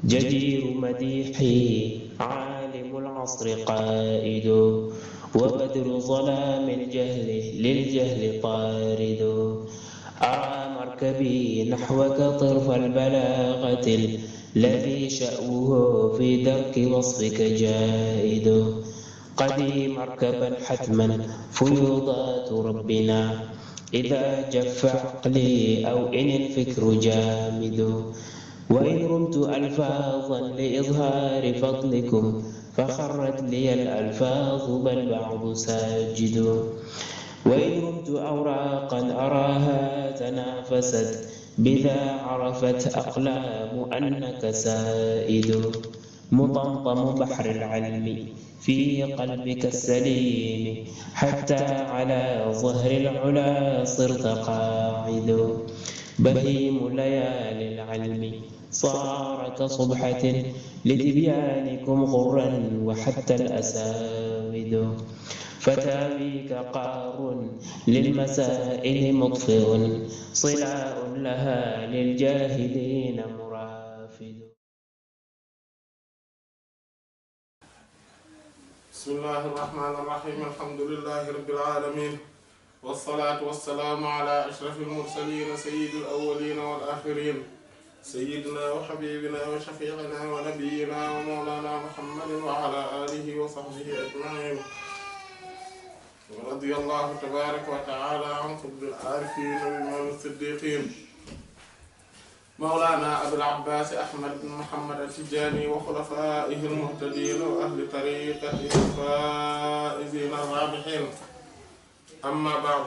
جدير مديحي عالم العصر قائد وبدر ظلام الجهل للجهل طارد أرى مركبي نحوك طرف البلاغة الذي شأوه في درك وصفك جائد قدي مركبا حتما فيوضات ربنا إذا جف عقلي أو إن الفكر جامد وإن رمت ألفاظا لإظهار فضلكم فخرت لي الألفاظ بل بعض ساجد وإن رمت أوراقا أراها تنافست بذا عرفت أقلام أنك سائد مطمطم بحر العلم في قلبك السليم حتى على ظهر العلا صرت قاعد بهيم ليالي العلم صار كصبحة لتبيانكم غرا وحتى الأساود فتاويك قار للمسائل مطفئ صلاء لها للجاهلين مرافد. بسم الله الرحمن الرحيم. الحمد لله رب العالمين والصلاة والسلام على أشرف المرسلين سيد الأولين والآخرين سيدنا وحبيبنا وشفيعنا ونبينا ومولانا محمد وعلى آله وصحبه أجمعين ورضي الله تبارك وتعالى عن قطب العارفين وإمام الصديقين مولانا أبي العباس أحمد بن محمد التجاني وخلفائه المهتدين وأهل طريقته الفائزين الرابحين. أما بعد،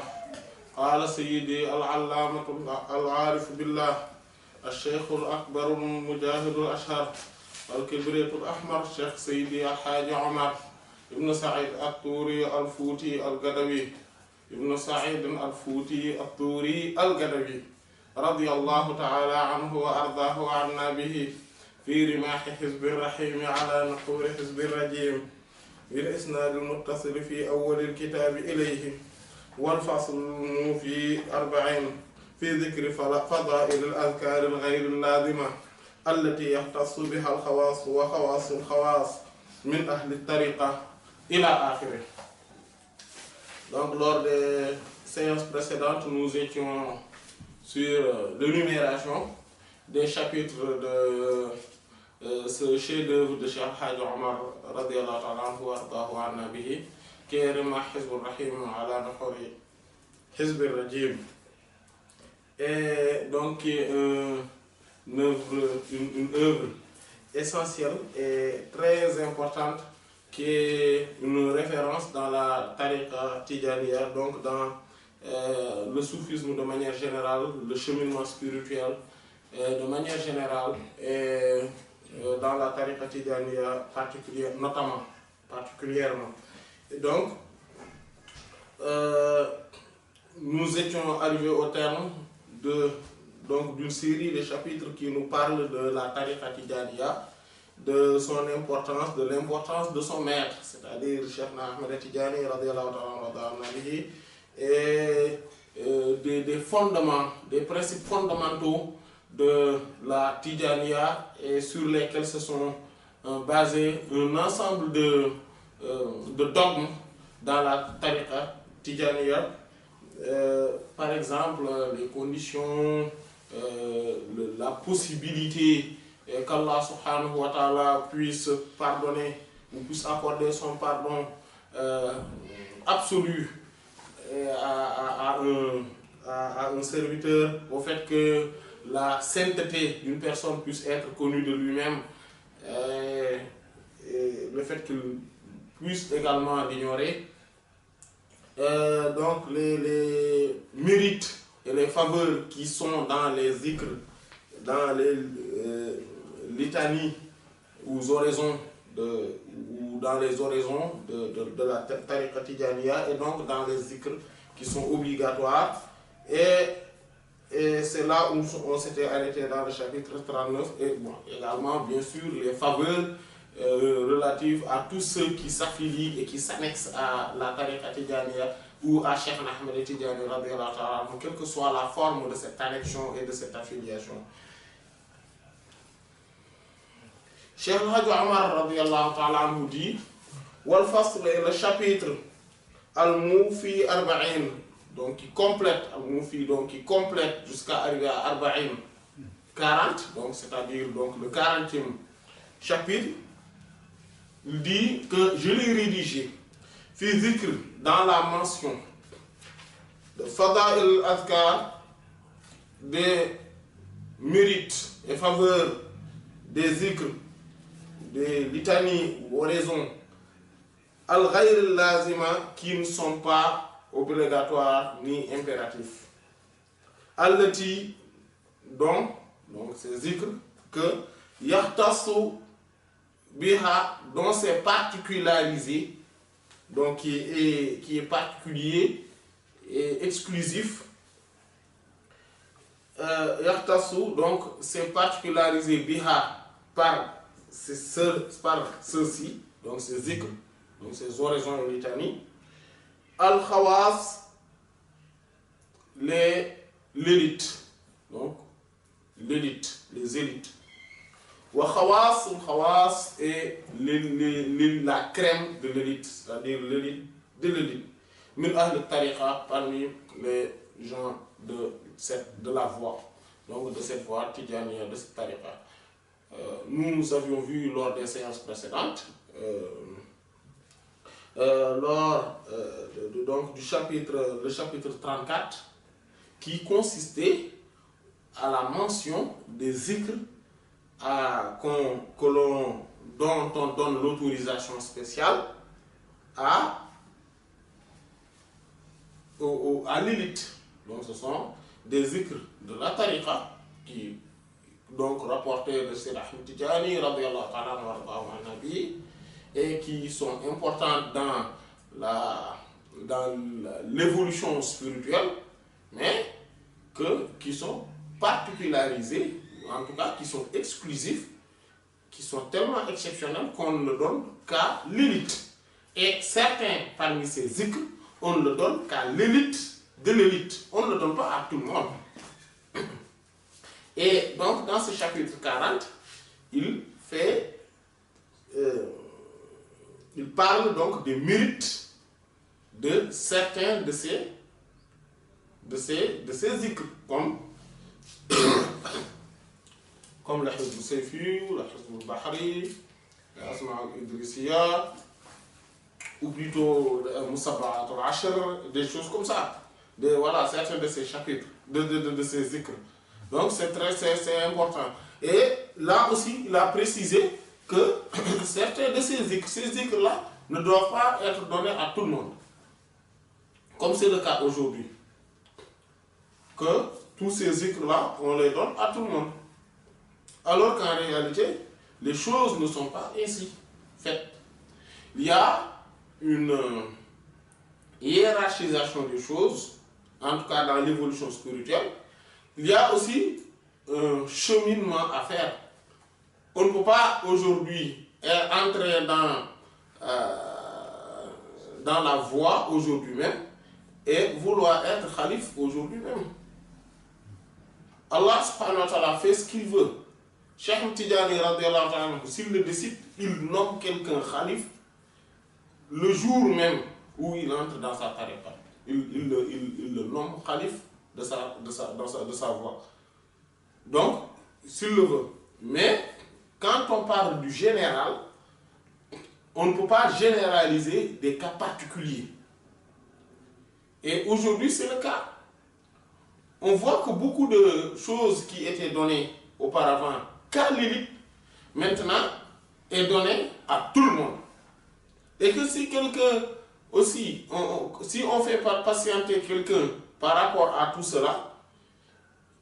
قال سيدي العلامة العارف بالله الشيخ الأكبر المجاهد الأشهر الكبريت الأحمر الشيخ سيدي الحاج عمر ابن سعيد الطوري الفوتي القدوي ابن سعيد الفوتي الطوري القدوي رضي الله تعالى عنه وأرضاه وعنا به في رماح حزب الرحيم على نحور حزب الرجيم بالإسناد المتصل في أول الكتاب إليه والفصل في 40 في ذكر فضائل الأذكار الغير اللازمة التي يختص بها الخواص وخواص الخواص من أهل الطريقة إلى آخره. Donc lors des séances précédentes, nous étions sur l'énumération des chapitres de ce chef-d'œuvre de Cheikh Hadj Omar radiyallahu ta'ala anhu wa ardahu anna bihi qui est Rimah Hizb al-Rahim ala Nahuri Hizb al-Rajim, et donc qui est une œuvre essentielle et très importante qui est une référence dans la tariqa Tijaniya, donc dans le soufisme de manière générale, le cheminement spirituel de manière générale, et dans la tariqa Tijaniya particulièrement. Et donc, nous étions arrivés au terme d'une série de chapitres qui nous parlent de la tariqa Tijaniya, de son importance, de l'importance de son maître, c'est-à-dire Cheikh Ahmed Tidjani radiyallahu ta'ala anhu, et des fondements, des principes fondamentaux de la Tidjaniya et sur lesquels se sont basés un ensemble de dogmes dans la tariqa Tidjaniya. Par exemple, les conditions, la possibilité qu'Allah subhanahu wa ta'ala puisse pardonner ou puisse accorder son pardon absolu à un serviteur, au fait que la sainteté d'une personne puisse être connue de lui-même, et le fait qu'il puisse également l'ignorer. Donc les mérites et les faveurs qui sont dans les zikr, dans les litanies ou oraisons ou dans les oraisons de la tariqa Tidjaniya, et donc dans les zikr qui sont obligatoires, et c'est là où on s'était arrêté dans le chapitre 39, et bon, également bien sûr les faveurs relatives à tous ceux qui s'affilient et qui s'annexent à la tariqa Tidjaniya ou à Cheikh Ahmed Tidjani radiyallahu ta'ala anhu, quelle que soit la forme de cette annexion et de cette affiliation. Cheikh El Hadj Omar radiyallahu ta'ala anhu dit wal fasl est le chapitre al-Mufi arba'in, donc qui complète al-Mufi, donc qui complète jusqu'à arriver à arba'in 40, donc c'est-à-dire donc le 40e chapitre. Il dit que je l'ai rédigé fi zikr, dans la mention de Fada'il al-Azkar, des mérites et faveurs des zikr, des litanies ou oraisons al-ghayr al-lazima, qui ne sont pas obligatoires ni impératifs. Allati, donc ces zikr que yahtassu biha, dont c'est particularisé, donc qui est particulier et exclusif. Yahtassu, donc c'est particularisé biha par ceux-ci, donc ces zikr, donc ces oraisons et litanies. Al-Khawas, l'élite, donc l'élite, les élites. Wa Khawas est la crème de l'élite, c'est-à-dire l'élite de l'élite. Min ahl tariqa, parmi les gens de la voie, donc de cette voie tidjaniya, de cette tariqa. Nous avions vu lors des séances précédentes, lors donc le chapitre 34, qui consistait à la mention des zikr dont on donne l'autorisation spéciale à l'élite. Donc ce sont des zikr de la tariqa qui donc rapportés de Sayyid Ahmed Tidjani radiyallahu ta'ala anhu et qui sont importantes dans l'évolution spirituelle, mais qui sont particularisés, en tout cas qui sont exclusifs, qui sont tellement exceptionnels qu'on ne le donne qu'à l'élite. Et certains parmi ces zikr, on ne le donne qu'à l'élite de l'élite. On ne le donne pas à tout le monde. Et donc dans ce chapitre 40, il parle donc des mérites de certains de ces zikr, comme la Hizb al-Sayfi, la Hizb al-Bahri, la Asma al-Idrisiya, ou plutôt Musabba'at al-Ashr, des choses comme ça. Voilà, certains de ces chapitres, de ces zikr. Donc c'est important. Et là aussi, il a précisé que certains de ces zikr-là ne doivent pas être donnés à tout le monde. Comme c'est le cas aujourd'hui. Que tous ces zikr-là, on les donne à tout le monde. Alors qu'en réalité, les choses ne sont pas ainsi faites. Il y a une hiérarchisation des choses, en tout cas dans l'évolution spirituelle. Il y a aussi un cheminement à faire. On ne peut pas aujourd'hui entrer dans la voie aujourd'hui même et vouloir être khalife aujourd'hui même. Allah subhanahu wa ta'ala fait ce qu'il veut. Cheikh Tidjani radiyallahu ta'ala, s'il le décide, il nomme quelqu'un khalife le jour même où il entre dans sa tariqa. Il le nomme khalife de sa voie. Donc, s'il le veut. Mais, quand on parle du général, on ne peut pas généraliser des cas particuliers. Et aujourd'hui, c'est le cas. On voit que beaucoup de choses qui étaient données auparavant qu'à l'élite, maintenant, est donné à tout le monde. Et que si quelqu'un aussi, si on fait patienter quelqu'un par rapport à tout cela,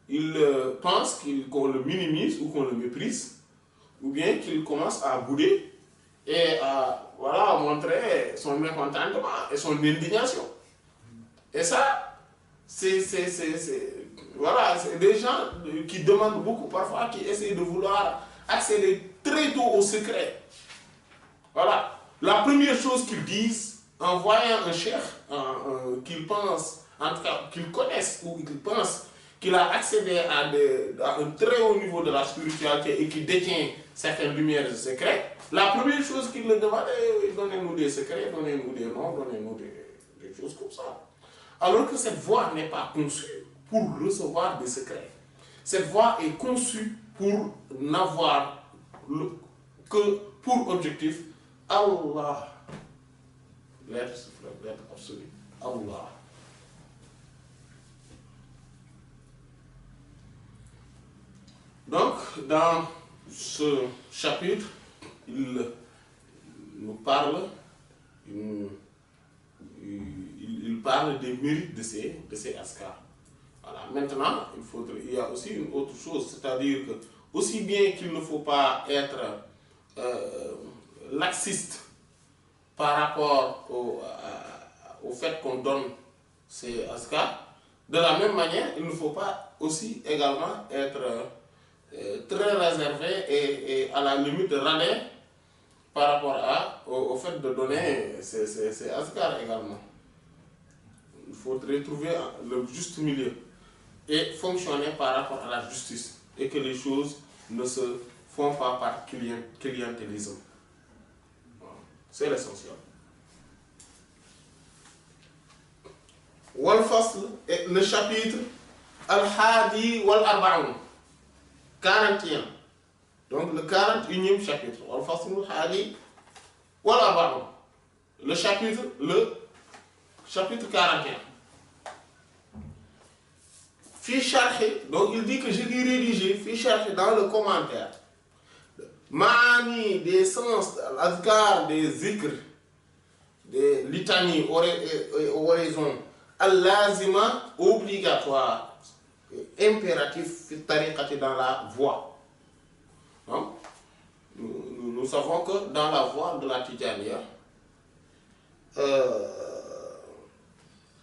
il pense qu'on le minimise ou qu'on le méprise, ou bien qu'il commence à bouder et à montrer son mécontentement et son indignation. Et ça, c'est des gens qui demandent beaucoup parfois, qui essaient de vouloir accéder très tôt au secret. Voilà. La première chose qu'ils disent en voyant un cheikh qu'ils pensent, en tout cas qu'ils connaissent ou qu'ils pensent qu'il a accédé à un très haut niveau de la spiritualité et qui détient certaines lumières et secrets, la première chose qu'il le demande est donnez-nous des secrets, donnez-nous des noms, donnez-nous des choses comme ça. Alors que cette voie n'est pas conçue pour recevoir des secrets. Cette voie est conçue pour n'avoir que pour objectif Allah. L'être suprême, l'être absolu. Allah. Donc, dans ce chapitre, il nous parle, il parle des mérites de ces askars. Voilà. Maintenant, il y a aussi une autre chose, c'est-à-dire que aussi bien qu'il ne faut pas être laxiste par rapport au fait qu'on donne ces askars, de la même manière, il ne faut pas aussi également être très réservé et à la limite radin par rapport au fait de donner ces askars également. Il faudrait trouver le juste milieu et fonctionner par rapport à la justice et que les choses ne se font pas par clientélisme. C'est l'essentiel. Wal fasl, le chapitre Al-Hadi wal Arba'un, 41. Donc le 41e chapitre. Wal fasl Al-Hadi wal Arba'un. Le chapitre 41. Fi sharhi, donc il dit que je l'ai rédigé, fi sharhi dans le commentaire. Ma'ani, des sens, l'azkar, des zikr, des litanies, oraisons, al-lazima, obligatoire, impératif, fi tariqati, dans la voie. Donc, nous savons que dans la voie de la Tidjaniya,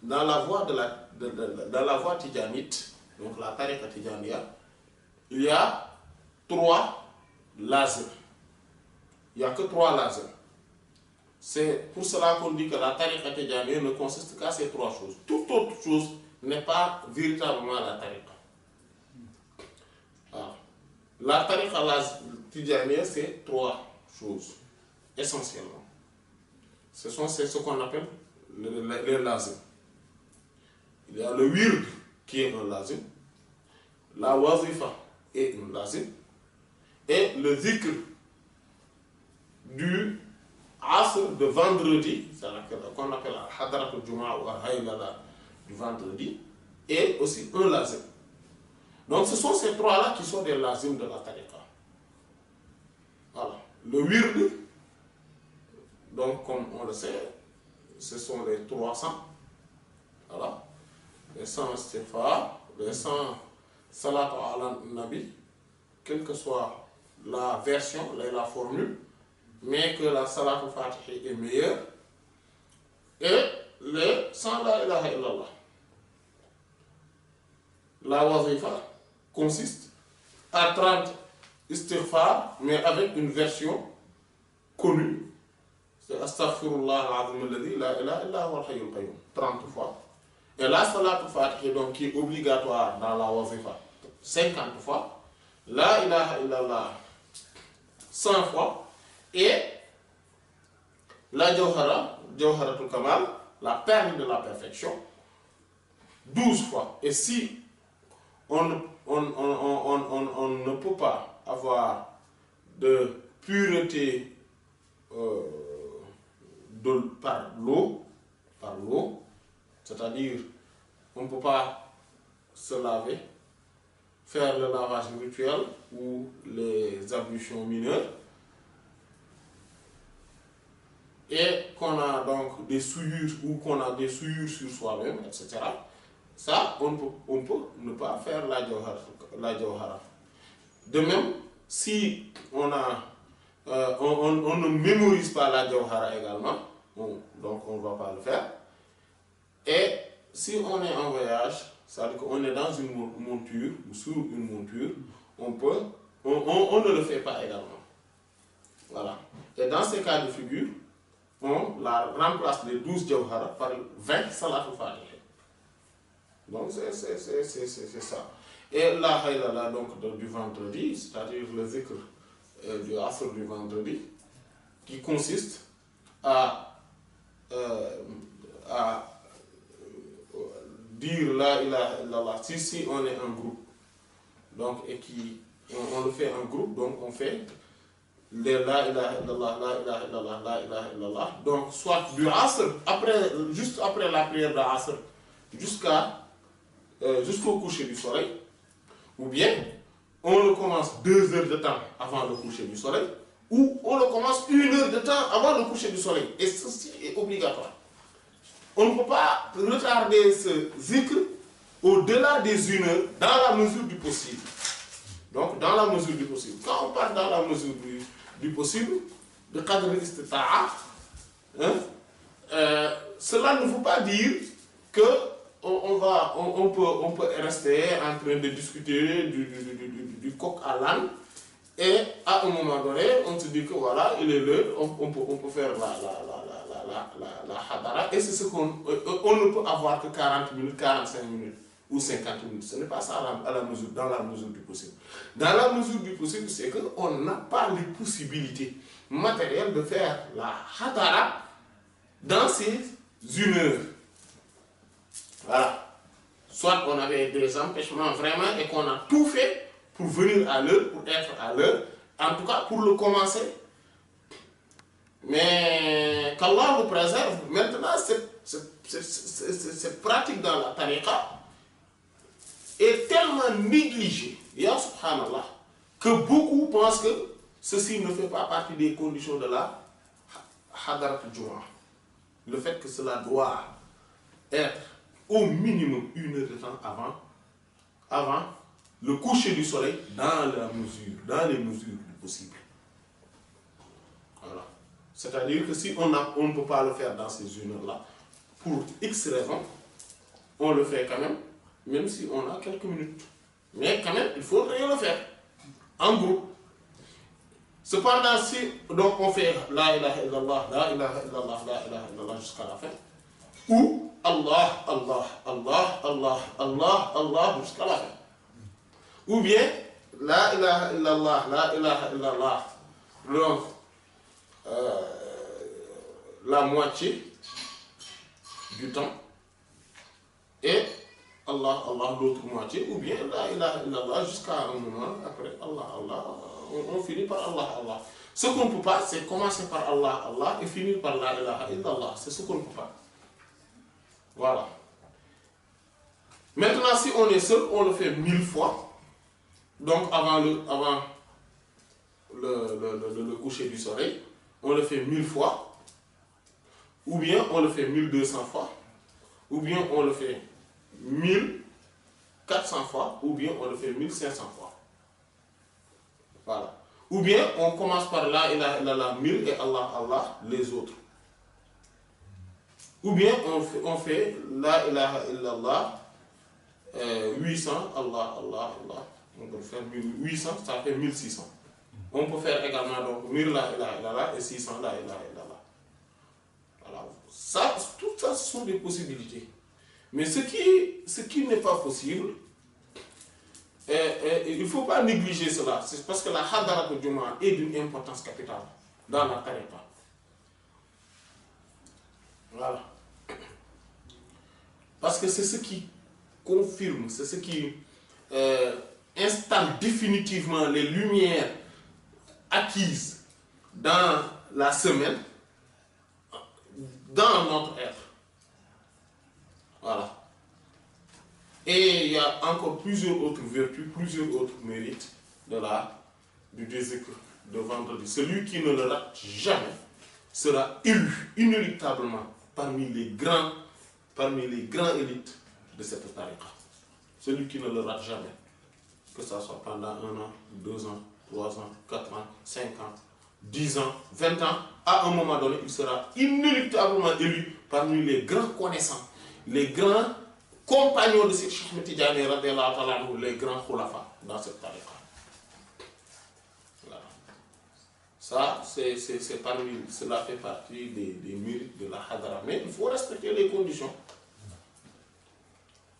dans la voie tidjanite, donc la tariqa tidjaniya, il y a 3 lazim. Il n'y a que 3 lazim. C'est pour cela qu'on dit que la tariqa tidjaniya ne consiste qu'à ces 3 choses. Toute autre chose n'est pas véritablement la tariqa. Alors, la tariqa tidjaniya, c'est 3 choses, essentiellement. C'est ce qu'on appelle les lazim. Il y a le wird qui est un lazim, la wazifa est un lazim, et le zikr du asr de vendredi, qu'on appelle hadrat al-jum'a ou al-haylala du vendredi, est aussi un lazim. Donc ce sont ces 3-là qui sont des lazim de la tariqa. Voilà. Le wird, donc comme on le sait, ce sont les 300. Voilà. Les 100 istighfar, les 100 salat ala nabi, quelle que soit la version, la formule, mais que la salat al-Fatihi est meilleure, et les 100 la ilaha illallah. La wazifa consiste à 30 istighfar, mais avec une version connue. C'est astaghfirullah al-azim alladhi la ilaha illa huwa al-hayyul qayyum, 30 fois. Et la salat al-Fatihi, donc, qui est obligatoire dans la wazifa, 50 fois. La ilaha illallah, 100 fois. Et la Jawharatul Kamal, la perle de la perfection, 12 fois. Et si on ne peut pas avoir de pureté par l'eau, c'est-à-dire on ne peut pas se laver, faire le lavage rituel ou les ablutions mineures, et qu'on a donc des souillures ou qu'on a des souillures sur soi-même, etc. Ça, on peut ne pas faire la jawhara. De même, si on ne mémorise pas la jawhara également, donc on ne va pas le faire. Et si on est en voyage, c'est-à-dire qu'on est dans une monture ou sous une monture, on ne le fait pas également. Voilà. Et dans ces cas de figure, on remplace les 12 jawhara par 20 salat al-Fatiha. Donc c'est ça. Et la haylala donc du vendredi, c'est-à-dire le zikr du asr du vendredi, qui consiste à dire la ilaha illallah si on est un groupe, donc et on le fait en groupe, donc on fait les la ilaha illallah, la ilaha illallah, la ilaha illallah, donc soit du asr, juste après la prière de asr, jusqu'au coucher du soleil, ou bien on le commence 2 heures de temps avant le coucher du soleil, ou on le commence 1 heure de temps avant le coucher du soleil, et ceci est obligatoire. On ne peut pas retarder ce zikr au-delà des 1 heure dans la mesure du possible. Donc, dans la mesure du possible. Quand on parle dans la mesure du possible, de qadr istita'a, cela ne veut pas dire que on peut rester en train de discuter du coq à l'âne, et à un moment donné, on se dit que voilà, il est l'heure, on peut faire la hadara, et c'est ce on ne peut avoir que 40 minutes, 45 minutes ou 50 minutes. Ce n'est pas ça dans la mesure du possible. Dans la mesure du possible, c'est qu'on n'a pas les possibilités matérielles de faire la hadara dans ces 1 heure. Voilà. Soit on avait des empêchements vraiment et qu'on a tout fait pour venir à l'heure, pour être à l'heure, en tout cas pour le commencer. Mais qu'Allah nous préserve. Maintenant, cette pratique dans la tariqa est tellement négligée, ya subhanallah, que beaucoup pensent que ceci ne fait pas partie des conditions de la hadarat al-Jumu'ah. Le fait que cela doit être au minimum 1 heure de temps avant le coucher du soleil, dans les mesures du possible. Voilà. C'est-à-dire que si on ne peut pas le faire dans ces 1 heure-là, pour X raisons, on le fait quand même si on a quelques minutes. Mais quand même, il faudrait le faire, en groupe. Cependant, si donc on fait la ilaha illallah, la ilaha illallah, la ilaha illallah jusqu'à la fin, ou Allah, Allah, Allah, Allah, Allah, Allah jusqu'à la fin. Ou bien la ilaha illallah, la ilaha illallah, donc la moitié du temps, et Allah, Allah l'autre moitié, ou bien la ilaha illallah jusqu'à un moment, après Allah, Allah, on finit par Allah, Allah. Ce qu'on ne peut pas, c'est commencer par Allah, Allah et finir par la ilaha illallah. C'est ce qu'on ne peut pas. Voilà. Maintenant, si on est seul, on le fait 1000 fois. Donc, avant le coucher du soleil, on le fait 1000 fois. Ou bien on le fait 1200 fois. Ou bien on le fait 1400 fois. Ou bien on le fait 1500 fois. Voilà. Ou bien on commence par la ilaha illallah 1000 et Allah, Allah, les autres. Ou bien on fait la ilaha illallah 800, Allah, Allah, Allah. On peut faire 800, ça fait 1600. On peut faire également donc 1000 la ilaha illallah et 600 la ilaha illallah. Voilà. Ça, tout ça, ce sont des possibilités. Mais ce qui n'est pas possible, il ne faut pas négliger cela. C'est parce que la hadarat al-Jumu'ah est d'une importance capitale dans la tariqa. Voilà. Parce que c'est ce qui confirme, c'est ce qui installe définitivement les lumières acquises dans la semaine, dans notre être. Voilà. Et il y a encore plusieurs autres vertus, plusieurs autres mérites du dhikr de vendredi. Celui qui ne le rate jamais sera élu inéluctablement parmi les grands élites de cette tariqa. Celui qui ne le rate jamais, que ça soit pendant 1 an, 2 ans, 3 ans, 4 ans, 5 ans, 10 ans, 20 ans, à un moment donné, il sera inéluctablement élu parmi les grands connaissants, les grands compagnons de Cheikh Ahmed Tidiane radiyallahu ta'ala anhu, les grands khulafa dans cette tariqa. Voilà. Ça, cela fait partie des mérites de la hadara. Mais il faut respecter les conditions.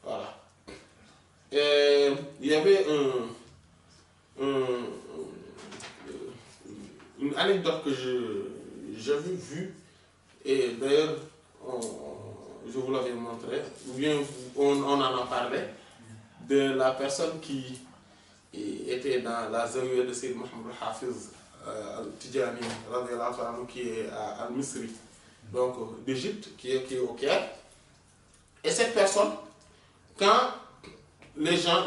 Voilà. y avait une anecdote que j'avais vue, et d'ailleurs, je vous l'avais montré, ou bien on en a parlé, de la personne qui était dans la zawiya de Sayyid Mohamed Hafiz Al-Tidjani, qui est à Al-Misri, donc d'Égypte, qui est au Caire. Et cette personne, quand les gens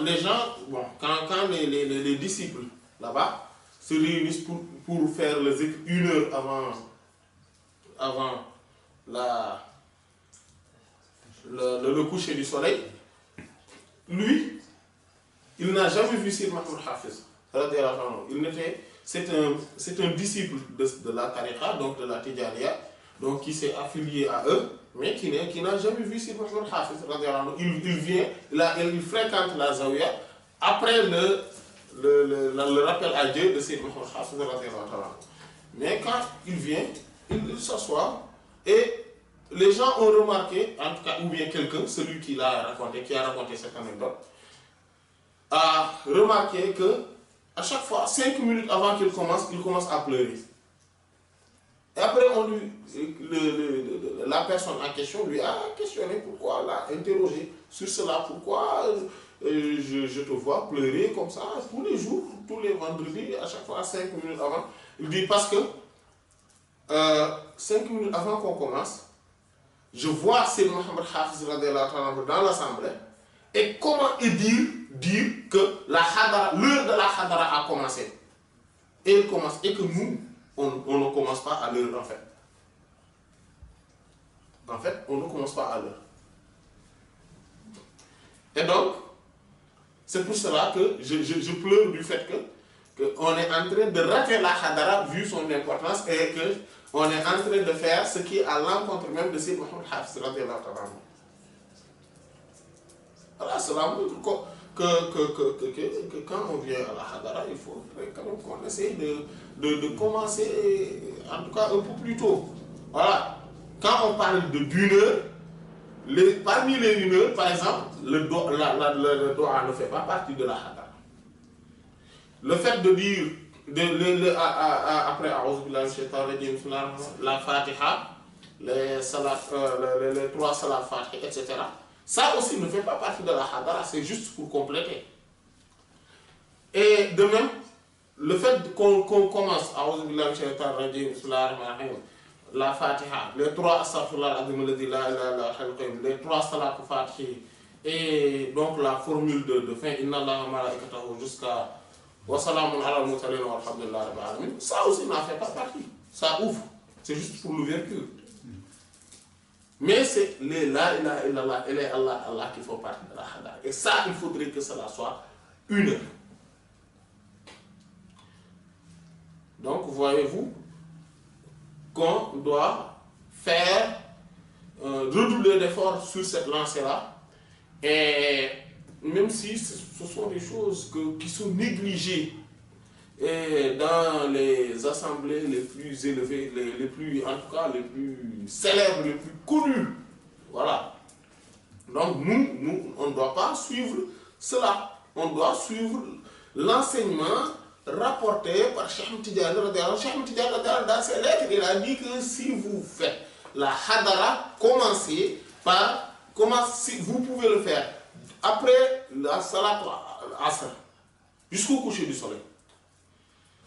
bon, quand les disciples là-bas se réunissent pour faire le zikr 1 heure avant le coucher du soleil, lui, il n'a jamais vu Sayyid Mohamed Hafiz. C'est un disciple de la tariqa, donc de la Tidjaniya, donc qui s'est affilié à eux, mais qui n'a jamais vu Sayyid Mohamed Hafiz. Il fréquente la Zawiya après le rappel à Dieu de Sayyid Mohamed Hafiz. Mais quand il vient, il s'assoit, et les gens ont remarqué, en tout cas, ou bien quelqu'un, celui qui a raconté cette anecdote, a remarqué que à chaque fois, 5 minutes avant qu'il commence à pleurer. Et après, la personne en question lui a questionné pourquoi, l'a interrogé sur cela, pourquoi je te vois pleurer comme ça tous les jours, tous les vendredis, à chaque fois 5 minutes avant. Il dit parce que 5 minutes avant qu'on commence, je vois Sayyid Mohamed Hafiz dans l'assemblée, et comment dire que l'heure de la hadara a commencé. Et il commence, et que nous, on ne commence pas à l'heure en fait. En fait, on ne commence pas à l'heure. Et donc, c'est pour cela que je pleure du fait qu'on est en train de rater la hadara vu son importance, et qu'on est en train de faire ce qui est à l'encontre même de Sayyid Mohamed Hafiz. Voilà, cela montre que quand on vient à la hadara, il faut quand même qu'on essaye de commencer, en tout cas un peu plus tôt. Voilà. Quand on parle d'une heure, parmi les 1 heure, par exemple, le doha ne fait pas partie de la hadara. Le fait de dire, après la Fatiha, les 3 salat Fatiha, etc., ça aussi ne fait pas partie de la hadara, c'est juste pour compléter. Et de même, le fait qu'on commence la Fatiha, les 3 astaghfirullah, les 3 salat Fatiha, et donc la formule de fin, inna Allaha malaikatahu jusqu'à wa salamun ala al-mursalin walhamdulillahi rabbil alamin, ça aussi n'en fait pas partie. Ça ouvre, c'est juste pour l'ouverture. Mais c'est les la ilaha illallah et les Allah Allah qui font partie de la hadara. Et ça, il faudrait que cela soit 1 heure. Donc, voyez-vous qu'on doit faire redoubler d'efforts sur cette lancée-là. Et même si ce sont des choses qui sont négligées dans les assemblées les plus élevées, les plus, en tout cas les plus célèbres, les plus connues. Voilà. Donc nous, on ne doit pas suivre cela. On doit suivre l'enseignement rapporté par Cheikh Tidjani. Cheikh Tidjani, dans ses lettres, il a dit que si vous faites la hadara, commencez par, si vous pouvez le faire après la salat asr, jusqu'au coucher du soleil.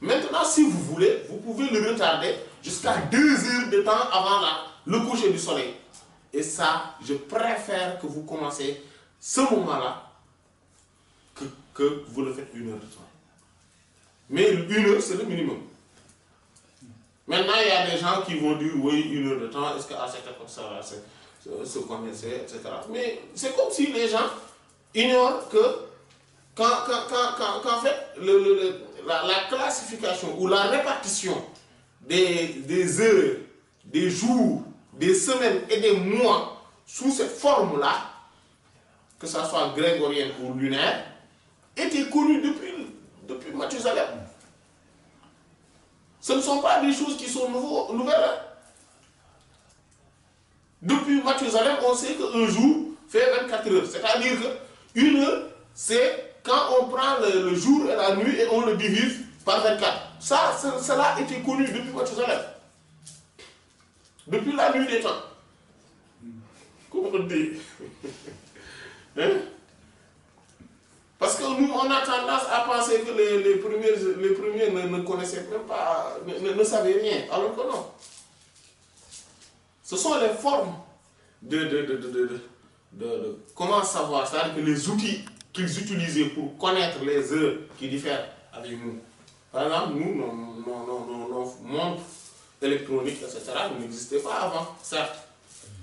Maintenant, si vous voulez, vous pouvez le retarder jusqu'à 2 heures de temps avant le coucher du soleil. Et ça, je préfère que vous commencez ce moment-là que vous le faites 1 heure de temps. Mais 1 heure, c'est le minimum. Maintenant, il y a des gens qui vont dire, oui, 1 heure de temps, est-ce qu'à cette époque, ça va se commencer, etc. Mais c'est comme si les gens ignorent que qu'en fait, la classification ou la répartition des heures, des jours, des semaines et des mois sous cette forme-là, que ce soit grégorienne ou lunaire, était connue depuis Mathusalem. Ce ne sont pas des choses qui sont nouvelles. Hein? Depuis Mathusalem, on sait qu'un jour fait 24 heures. C'est-à-dire que 1 heure, c'est quand on prend le jour et la nuit et on le divise par 24. Cela a été connu depuis votre soleil. Depuis la nuit des temps. Comment on dit? Hein? Parce que nous, on a tendance à penser que les premiers ne connaissaient même pas, ne savaient rien, alors que non. Ce sont les formes de comment savoir, c'est-à-dire que les outils qu'ils utilisaient pour connaître les heures qui diffèrent avec nous. Par exemple, nous, nos montres électroniques, etc., n'existaient pas avant, certes.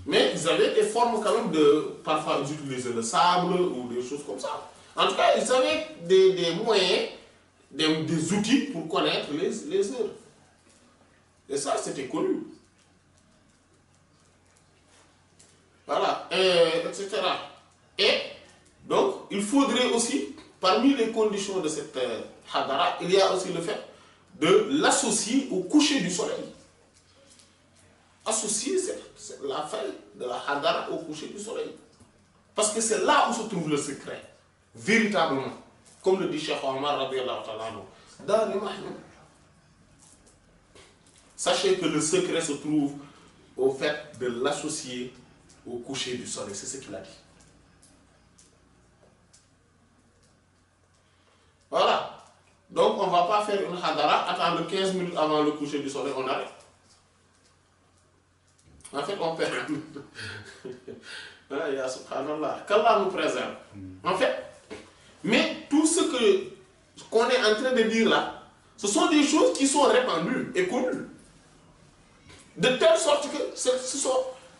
Mais ils avaient des formes quand même de... Parfois, ils utilisaient le sable ou des choses comme ça. En tout cas, ils avaient des moyens, des outils pour connaître les heures. Et ça, c'était connu. Voilà, etc. Et donc, il faudrait aussi, parmi les conditions de cette hadara, il y a aussi le fait de l'associer au coucher du soleil. Associer la feuille de la hadara au coucher du soleil. Parce que c'est là où se trouve le secret, véritablement. Comme le dit Cheikh Omar, radiyallahu ta'ala anhu, dans le Mahmoud. Sachez que le secret se trouve au fait de l'associer au coucher du soleil. C'est ce qu'il a dit. Voilà. Donc on ne va pas faire une hadara, attendre 15 minutes avant le coucher du soleil, on arrête. En fait, on perd. Ya subhanallah. Qu'Allah nous préserve. En fait, mais tout ce qu'on est en train de dire là, ce sont des choses qui sont répandues et connues. De telle sorte que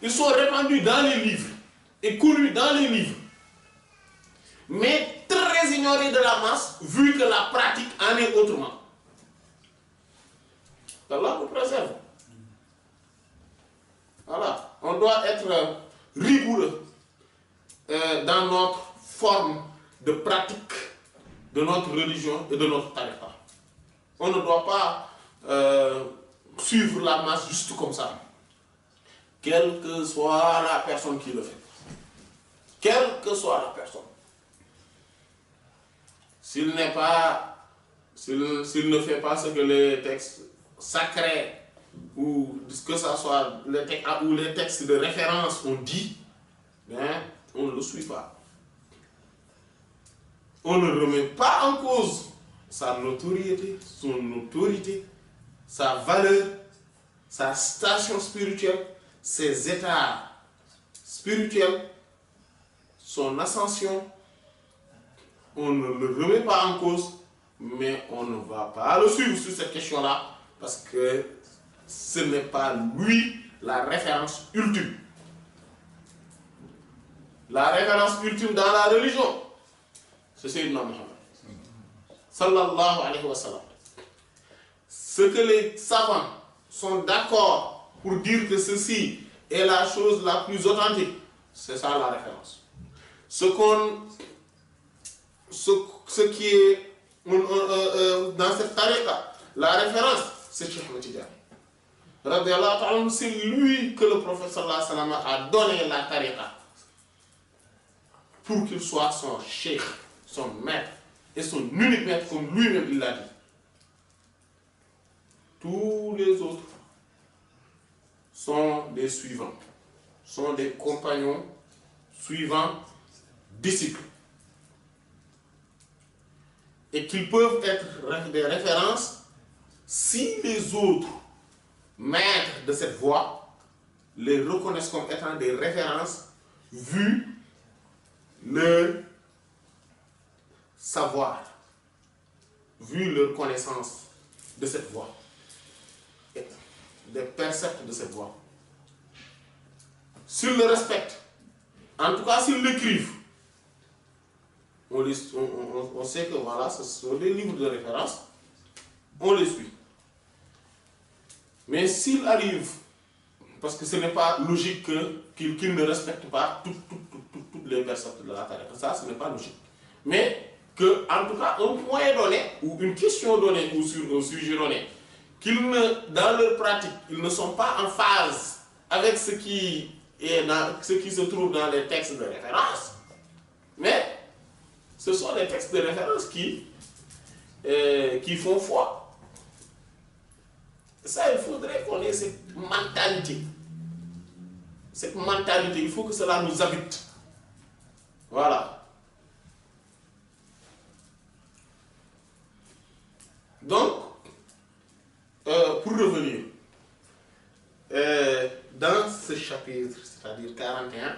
ils sont répandus dans les livres et connus dans les livres. Mais très ignorés de la masse, vu que la pratique en est autrement. Allah nous préserve. Voilà. On doit être rigoureux dans notre forme de pratique de notre religion et de notre tariqa. On ne doit pas suivre la masse juste comme ça. Quelle que soit la personne qui le fait. Quelle que soit la personne. S'il ne fait pas ce que les textes sacrés ou que ce soit les textes de référence ont dit, ben, on ne le suit pas. On ne remet pas en cause sa notoriété, son autorité, sa valeur, sa station spirituelle, ses états spirituels, son ascension. On ne le remet pas en cause, mais on ne va pas le suivre sur cette question-là, parce que ce n'est pas lui la référence ultime. La référence ultime dans la religion, c'est Sayyidina Muhammad. Sallallahu alayhi wa sallam. Ce que les savants sont d'accord pour dire que ceci est la chose la plus authentique, c'est ça la référence. Ce qui est dans cette tariqa, la référence, c'est Cheikh Ahmed Tidiane. Radiyallahu ta'ala, c'est lui que le prophète sallallahu alayhi wa sallam a donné la tariqa pour qu'il soit son cheikh, son maître et son unique maître, comme lui-même il l'a dit. Tous les autres sont des suivants, sont des compagnons suivants, disciples. Et qu'ils peuvent être des références si les autres maîtres de cette voie les reconnaissent comme étant des références vu leur savoir, vu leur connaissance de cette voie, et des préceptes de cette voie. S'ils le respectent, en tout cas s'ils l'écrivent, on sait que voilà, ce sont des livres de référence, on les suit. Mais s'il arrive, parce que ce n'est pas logique qu'il ne respecte pas toutes les préceptes de la tariqa, ça ce n'est pas logique. Mais que, en tout cas, un point donné, ou une question donnée, ou sur un sujet donné, dans leur pratique, ils ne sont pas en phase avec ce qui se trouve dans les textes de référence, mais ce sont des textes de référence qui font foi. Ça, il faudrait qu'on ait cette mentalité. Cette mentalité, il faut que cela nous habite. Voilà. Donc, pour revenir, dans ce chapitre, c'est-à-dire 41,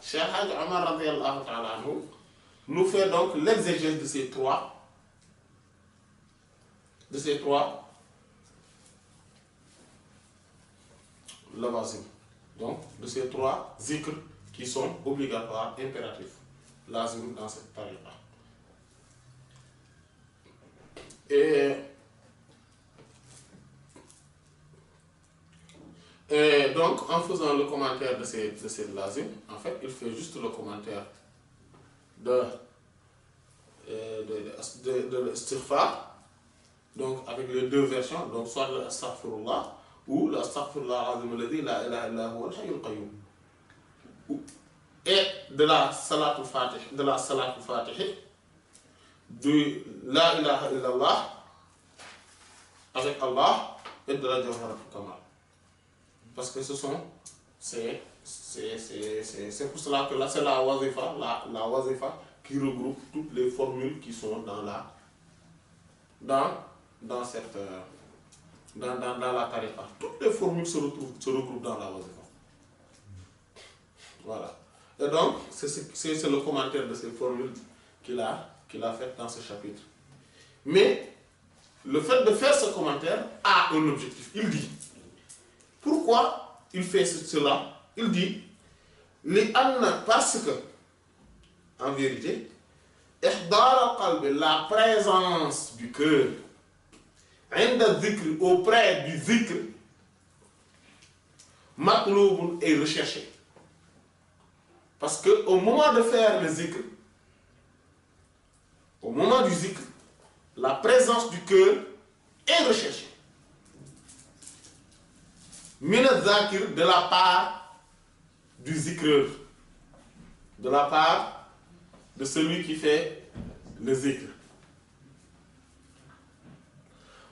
Cheikh Hadj Omar radiyallahu ta'ala anhu nous fait donc l'exégèse de ces trois lawazim. Donc, de ces trois zikrs qui sont obligatoires, impératifs, lazim dans cette tariqa. Et donc, en faisant le commentaire de ces lazim, en fait, il fait juste le commentaire de l'istighfar, donc avec les deux versions, donc soit le astaghfirullah ou l'astaghfirullah azim alladhi la ilaha illa huwa al-hayyul qayyum, et de la salatul fatih, de la ilaha illallah avec Allah et de la jawharatul kamal. Parce que c'est pour cela que là c'est la wazifa, la wazifa qui regroupe toutes les formules qui sont dans la tariqa. Toutes les formules se regroupent dans la wazifa. Voilà. Et donc, c'est le commentaire de ces formules qu'il a fait dans ce chapitre. Mais le fait de faire ce commentaire a un objectif. Il dit, pourquoi il fait cela? Il dit, parce que, en vérité, la présence du cœur auprès du zikr maqloubun est recherché. Parce que au moment de faire le zikr, au moment du zikr, la présence du cœur est recherchée. Mina zakir, de la part du zikreur, de la part de celui qui fait le zikr.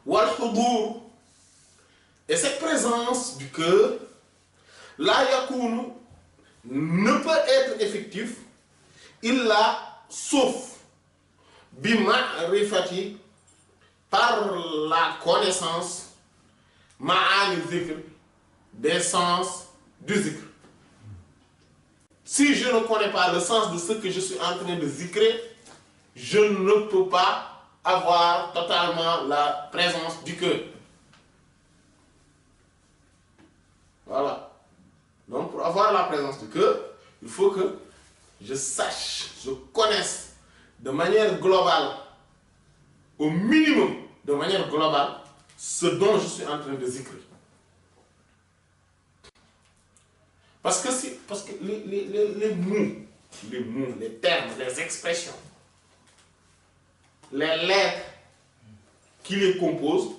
Wal hudur, et cette présence du cœur, la yakunu, ne peut être effectif illa sauf bima'rifati, par la connaissance ma'ani zikr, des sens du zikr. Si je ne connais pas le sens de ce que je suis en train de zikrer, je ne peux pas avoir totalement la présence du cœur. Voilà. Donc, pour avoir la présence du cœur, il faut que je sache, je connaisse de manière globale, au minimum de manière globale, ce dont je suis en train de zikrer. Parce que les mots, les termes, les expressions, les lettres qui les composent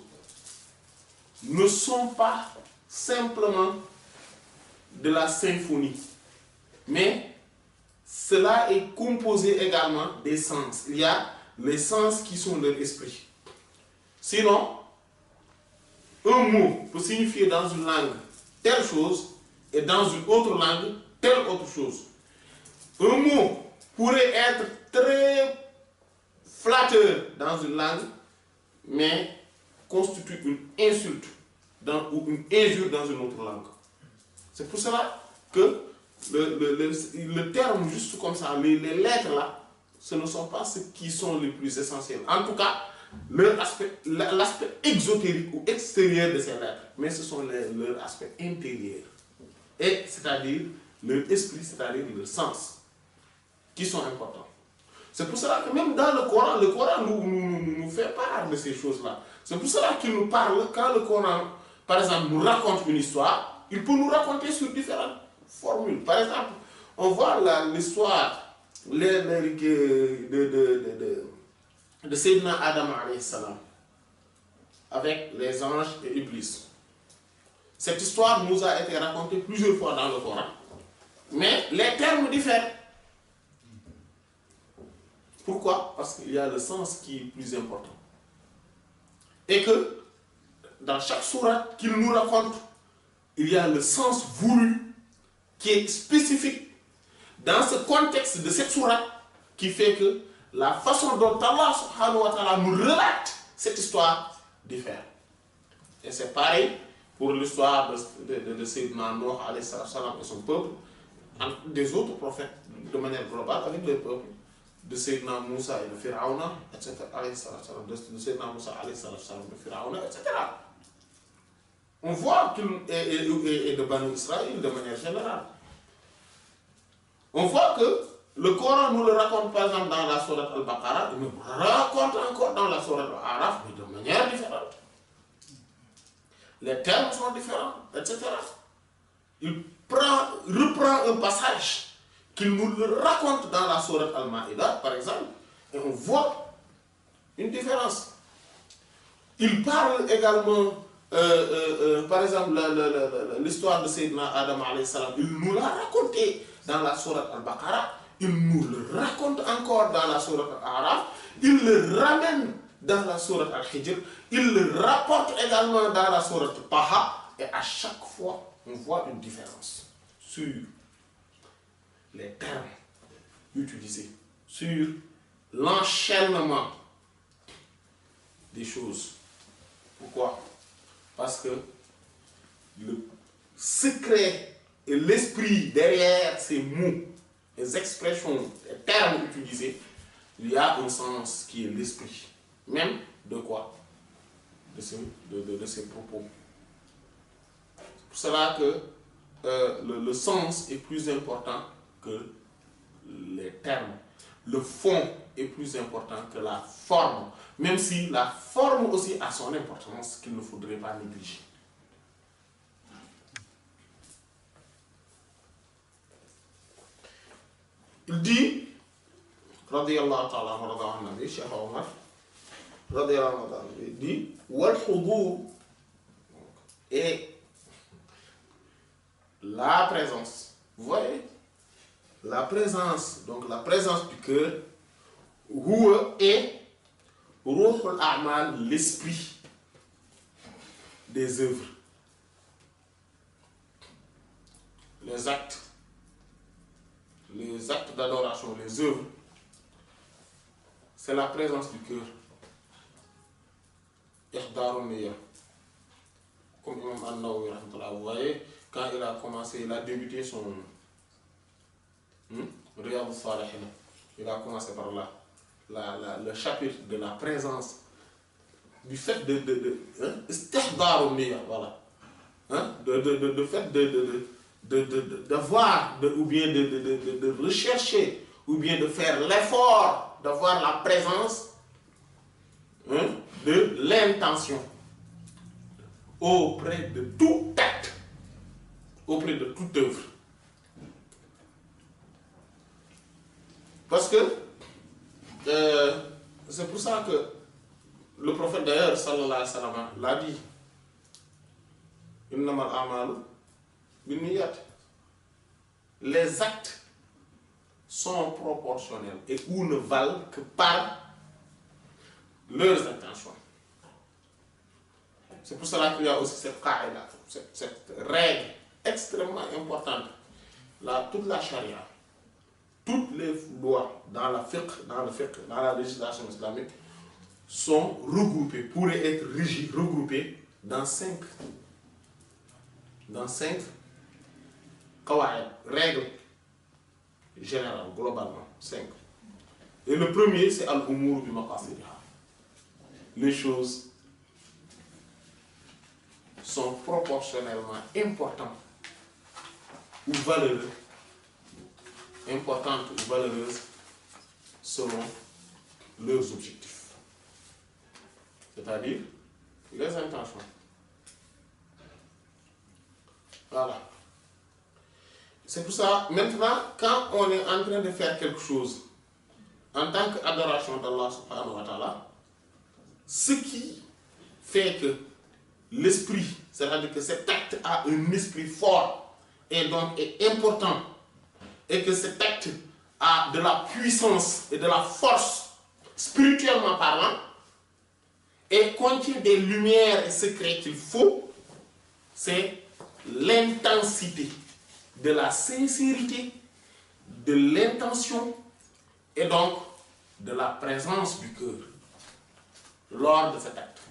ne sont pas simplement de la symphonie, mais cela est composé également des sens. Il y a les sens qui sont leur esprit. Sinon, un mot peut signifier dans une langue telle chose et dans une autre langue telle autre chose. Un mot pourrait être très flatteur dans une langue, mais constitue une insulte ou une injure dans une autre langue. C'est pour cela que le terme juste comme ça, les lettres là, ce ne sont pas ceux qui sont les plus essentiels. En tout cas, l'aspect exotérique ou extérieur de ces lettres, mais ce sont leur aspect intérieur. Et c'est-à-dire leur esprit, c'est-à-dire leur sens, qui sont importants. C'est pour cela que même dans le Coran nous fait part de ces choses-là. C'est pour cela qu'il nous parle, quand le Coran, par exemple, nous raconte une histoire, il peut nous raconter sur différentes formules. Par exemple, on voit l'histoire de Sayyidina Adam alayhi salam avec les anges et Iblis. Cette histoire nous a été racontée plusieurs fois dans le Coran, mais les termes diffèrent. Pourquoi? Parce qu'il y a le sens qui est plus important. Et que dans chaque sourate qu'il nous raconte, il y a le sens voulu qui est spécifique dans ce contexte de cette sourate qui fait que la façon dont Allah subhanahu wa ta'ala nous relate cette histoire diffère. Et c'est pareil pour l'histoire de Sayyidina Nuh alayhi salam et son peuple, des autres prophètes de manière globale avec le peuple, de Sayyidina Moussa et de Pharaon, etc. de Sayyidina Moussa alayhi salam, de Pharaon, etc. On voit qu'il et de Banu Israël de manière générale. On voit que le Coran nous le raconte par exemple dans la sourate Al-Baqarah, il nous raconte encore dans la sourate Al-Araf, mais de manière différente. Les termes sont différents, etc. Il reprend un passage qu'il nous le raconte dans la sourate Al-Ma'idah, par exemple, et on voit une différence. Il parle également, par exemple, l'histoire de Sayyidina Adam alayhi salam, il nous l'a raconté dans la sourate Al-Baqarah, il nous le raconte encore dans la sourate Al-Araf, il le ramène dans la sourate Al-Hijr, il le rapporte également dans la sourate Taha, et à chaque fois, on voit une différence sur les termes utilisés, sur l'enchaînement des choses. Pourquoi? Parce que le secret et l'esprit derrière ces mots, les expressions, les termes utilisés, il y a un sens qui est l'esprit. Même de quoi? De ces propos. C'est pour cela que le sens est plus important que les termes. Le fond est plus important que la forme. Même si la forme aussi a son importance qu'il ne faudrait pas négliger. Il dit, radiyallahu ta'ala anhu, Cheikh Omar, radiyallahu ta'ala, il dit, wal hudur, et la présence. Vous voyez? La présence, donc la présence du cœur, huwa est ruhul a'mal, l'esprit des œuvres. Les actes d'adoration, les œuvres, c'est la présence du cœur. Ihdarun niyya. Comme Imam An-Nawawi, vous voyez, quand il a commencé, il a débuté son Riyad al-Salihin, il a commencé par là, le chapitre de la présence, du fait Istihdarun niyya, voilà. De fait d'avoir, ou bien de rechercher, ou bien de faire l'effort d'avoir la présence de l'intention auprès de tout acte, auprès de toute œuvre. Parce que c'est pour ça que le prophète d'ailleurs, sallallahu alayhi wa sallam, l'a dit, innamal a'malu binniyat. Les actes sont proportionnels et ou ne valent que par leurs intentions. C'est pour cela qu'il y a aussi cette qaïda, cette règle extrêmement importante. Toute la charia, toutes les lois dans le fiqh, dans la législation islamique, sont regroupées, pourraient être regroupées dans cinq qawaïd, règles générales, globalement, 5. Et le premier, c'est al-umur bi maqasidiha. Les choses sont proportionnellement importantes ou valeureuses, selon leurs objectifs. C'est-à-dire les intentions. Voilà. C'est pour ça, maintenant, quand on est en train de faire quelque chose en tant qu'adoration d'Allah subhanahu wa ta'ala, ce qui fait que l'esprit, c'est-à-dire que cet acte a un esprit fort et donc est important, et que cet acte a de la puissance et de la force, spirituellement parlant, et contient des lumières et secrets qu'il faut, c'est l'intensité de la sincérité, de l'intention et donc de la présence du cœur lors de cet acte.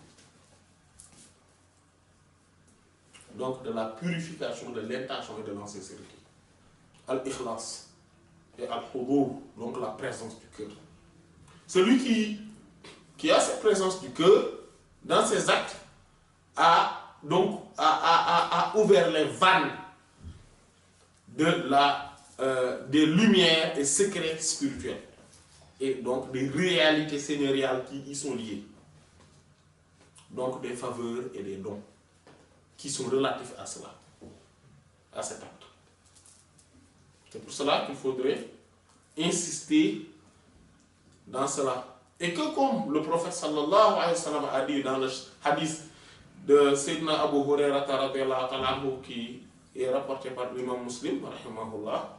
Donc de la purification de l'intention et de la sincérité. Al-Ikhlas et Al-Hudur, donc la présence du cœur. Celui qui a cette présence du cœur dans ses actes a ouvert les vannes des lumières et secrets spirituels et donc des réalités seigneuriales qui y sont liées. Donc des faveurs et des dons qui sont relatifs à cela, à cet acte. C'est pour cela qu'il faudrait insister dans cela. Et que comme le prophète sallallahu alayhi wa sallam a dit dans le hadith de Sayyidina Abu Hurairah radiyallahu ta'ala anhu qui est rapporté par l'imam Muslim, rahimahullah,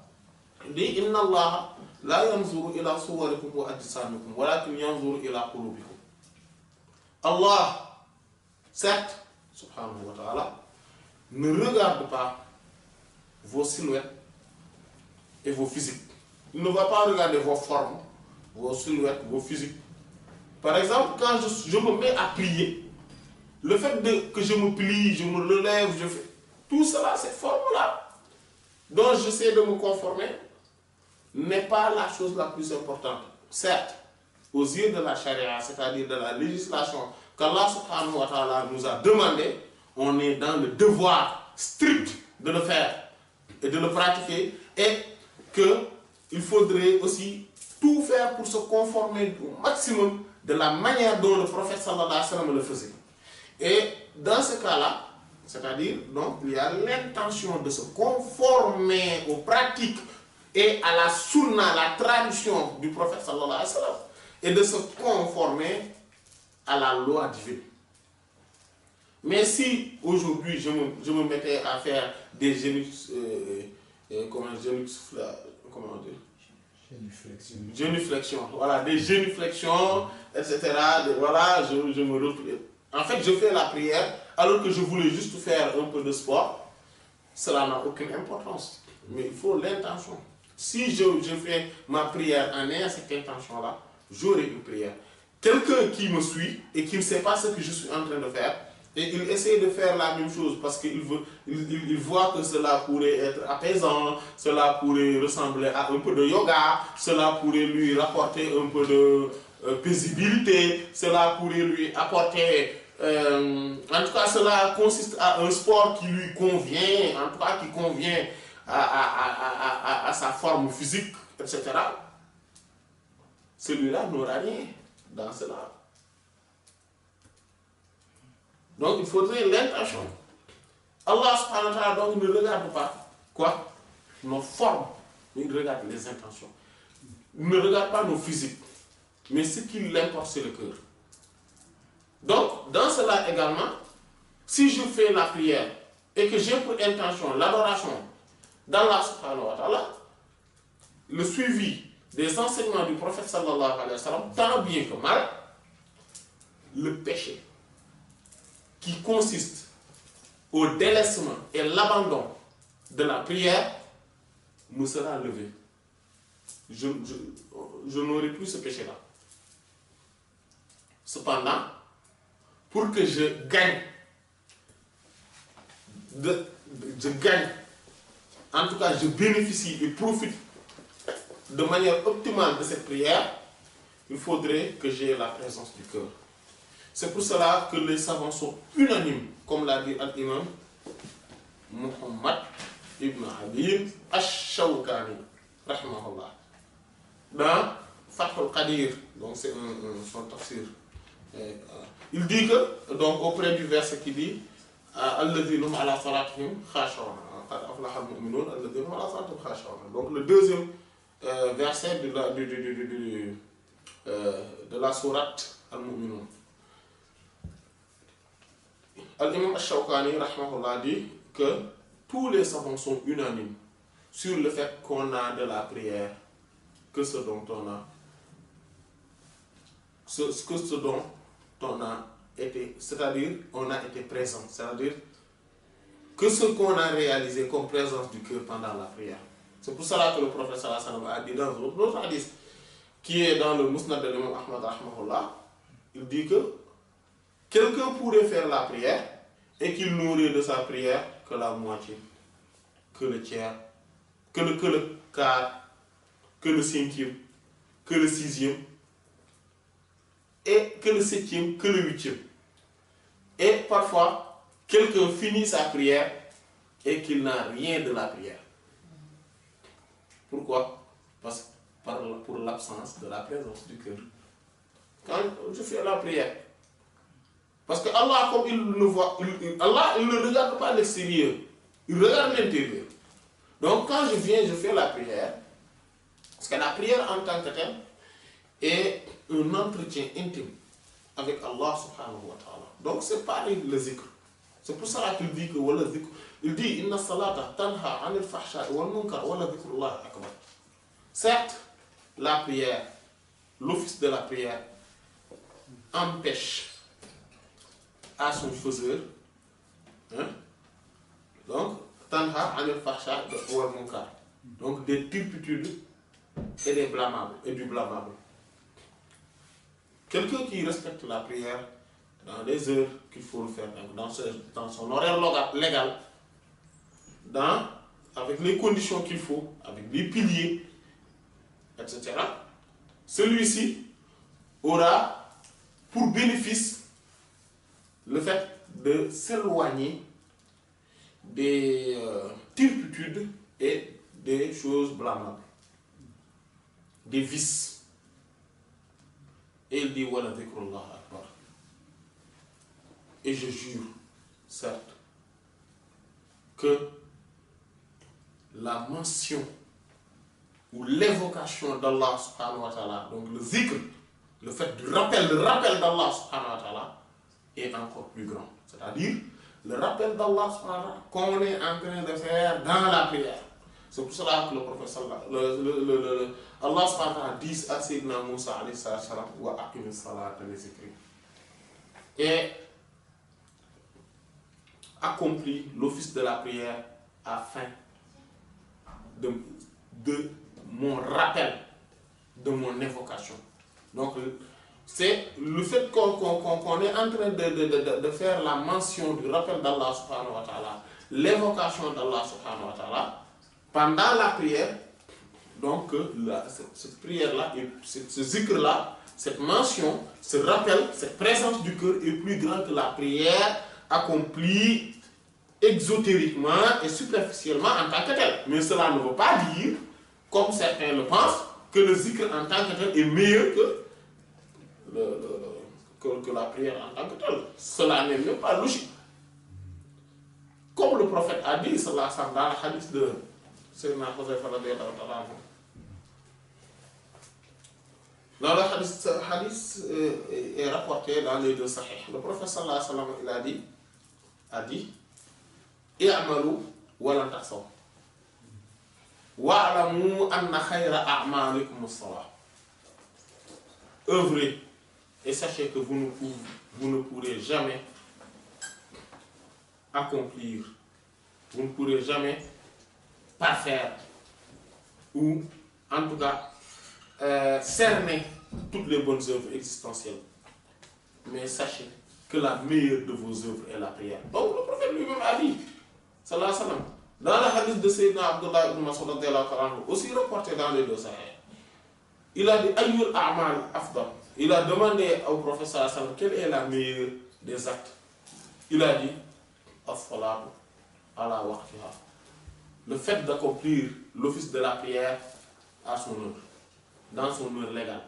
il dit Inna Allah la yanzuru ila suwarikum wa ajsamikum walakin yanzuru ila qulubikum. Allah, certes, subhanahu wa ta'ala, ne regarde pas vos silhouettes et vos physiques. Il ne va pas regarder vos formes, vos silhouettes, vos physiques. Par exemple, quand je me mets à prier, le fait que je me plie, je me relève, je fais tout cela, cette forme-là, dont j'essaie de me conformer, n'est pas la chose la plus importante. Certes, aux yeux de la charia, c'est-à-dire de la législation qu'Allah subhanahu wa ta'ala nous a demandé, on est dans le devoir strict de le faire et de le pratiquer, et qu'il faudrait aussi tout faire pour se conformer au maximum de la manière dont le prophète sallallahu alayhi wa sallam le faisait. Et dans ce cas-là, c'est-à-dire, donc, il y a l'intention de se conformer aux pratiques et à la sunna, la tradition du prophète sallallahu alayhi wa sallam, et de se conformer à la loi divine. Mais si aujourd'hui je me mettais à faire des génuflexions, voilà, des génuflexions, etc. Voilà, je me replie. En fait, je fais la prière alors que je voulais juste faire un peu de sport. Cela n'a aucune importance. Mais il faut l'intention. Si je fais ma prière en ayant cette intention-là, j'aurai une prière. Quelqu'un qui me suit et qui ne sait pas ce que je suis en train de faire, et il essaie de faire la même chose parce qu'il voit que cela pourrait être apaisant, cela pourrait ressembler à un peu de yoga, cela pourrait lui rapporter un peu de paisibilité, cela pourrait lui apporter, en tout cas cela consiste à un sport qui lui convient, en tout cas qui convient à sa forme physique, etc. Celui-là n'aura rien dans cela. Donc il faudrait l'intention. Allah subhanahu wa ta'ala donc ne regarde pas quoi? Nos formes, mais il regarde les intentions. Il ne regarde pas nos physiques, mais ce qui l'importe c'est le cœur. Donc dans cela également, si je fais la prière et que j'ai pour intention l'adoration d'Allah subhanahu wa ta'ala, le suivi des enseignements du prophète sallallahu alayhi wa sallam, tant bien que mal, le péché qui consiste au délaissement et l'abandon de la prière me sera levé. Je n'aurai plus ce péché-là. Cependant, pour que je gagne, en tout cas je bénéficie et profite de manière optimale de cette prière, il faudrait que j'aie la présence du cœur. C'est pour cela que les savants sont unanimes, comme l'a dit l'imam Muhammad ibn Habib Ash-Shawkani, rahimahullah, dans Fath al-Qadir, donc c'est son tafsir. Il dit que, donc auprès du verset qui dit Alladhina hum ala salatihim khashu'un, qad aflaha al-mu'minun alladhina hum ala salatihim khashu'un. Donc le deuxième verset de la sourate Al-Mu'minun. Al-Imam Ash-Shawkani rahimahullah dit que tous les savants sont unanimes sur le fait qu'on a de la prière que ce dont on a ce dont on a été, c'est-à-dire on a été présent, c'est-à-dire que ce qu'on a réalisé comme présence du cœur pendant la prière. C'est pour cela que le prophète sallallahu alayhi wa sallam a dit dans un autre hadith qui est dans le Musnad de l'imam Ahmad rahimahullah, il dit que quelqu'un pourrait faire la prière et qu'il n'aurait de sa prière que la moitié, que le tiers, que le quart, que le cinquième, que le sixième, et que le septième, que le huitième. Et parfois, quelqu'un finit sa prière et qu'il n'a rien de la prière. Pourquoi? Parce que pour l'absence de la présence du cœur. Quand je fais la prière, parce que Allah, comme il ne voit, Allah, il ne regarde pas l'extérieur, il regarde l'intérieur. Donc quand je viens, je fais la prière, parce que la prière en tant que telle est un entretien intime avec Allah subhanahu wa ta'ala. Donc c'est pareil le zikr. C'est pour ça qu'il dit que wala zikr, il dit inna salata tanha anil fahsha'i wal munkar wala zikrullahi akbar. Certes, la prière, l'office de la prière empêche à son faiseur, hein, donc tanha anil fahsha'i wal munkar, donc des turpitudes et des blâmables et du blâmable. Quelqu'un qui respecte la prière dans les heures qu'il faut le faire, dans son horaire légal, avec les conditions qu'il faut, avec les piliers, etc., celui-ci aura pour bénéfice le fait de s'éloigner des turpitudes et des choses blâmables, des vices. Et il dit wala dhikrullah akbar. Et je jure, certes, que la mention ou l'évocation d'Allah subhanahu wa ta'ala, donc le zikr, le fait du rappel, le rappel d'Allah subhanahu wa ta'ala est encore plus grand. C'est-à-dire le rappel d'Allah subhanahu wa ta'ala qu'on est en train de faire dans la prière. C'est pour cela que le prophète Allah subhanahu wa ta'ala dit à Sayyidina Moussa alayhi salam wa aqimi salata li zikri, et accomplit l'office de la prière afin de mon rappel, de mon évocation. Donc c'est le fait qu'on est en train de faire la mention du rappel d'Allah subhanahu wa ta'ala, l'évocation d'Allah subhanahu wa ta'ala pendant la prière. Donc cette prière-là, ce zikr-là, cette mention, ce rappel, cette présence du cœur est plus grande que la prière accomplie exotériquement et superficiellement en tant que telle. Mais cela ne veut pas dire, comme certains le pensent, que le zikr en tant que tel est meilleur que la prière en tant que telle. Cela n'est même pas logique. Comme le prophète a dit, sallallahu alayhi wa sallam, dans le hadith de Sayyidina Huzayfa radiyallahu ta'ala anhu. Dans le hadith est rapporté dans les deux sahih. Le prophète sallallahu alayhi wa sallam, il a dit i'malu wa lan tahsaw wa'lamu anna khayra a'malikum as-salah. Œuvrez et sachez que vous ne pourrez jamais accomplir, vous ne pourrez jamais parfaire ou en tout cas cerner toutes les bonnes œuvres existentielles. Mais sachez que la meilleure de vos œuvres est la prière. Donc le prophète lui-même a dit, sallallahu alayhi wa sallam, dans le hadith de Sayyidina Abdullah ibn Mas'ud aussi reporté dans les deux sahih, il a dit ayyul a'mal afdal. Il a demandé au prophète sallallahu alayhi wa sallam quelle est la meilleure des actes. Il a dit as-salatu ala waqtiha. Le fait d'accomplir l'office de la prière à son heure, dans son heure légale.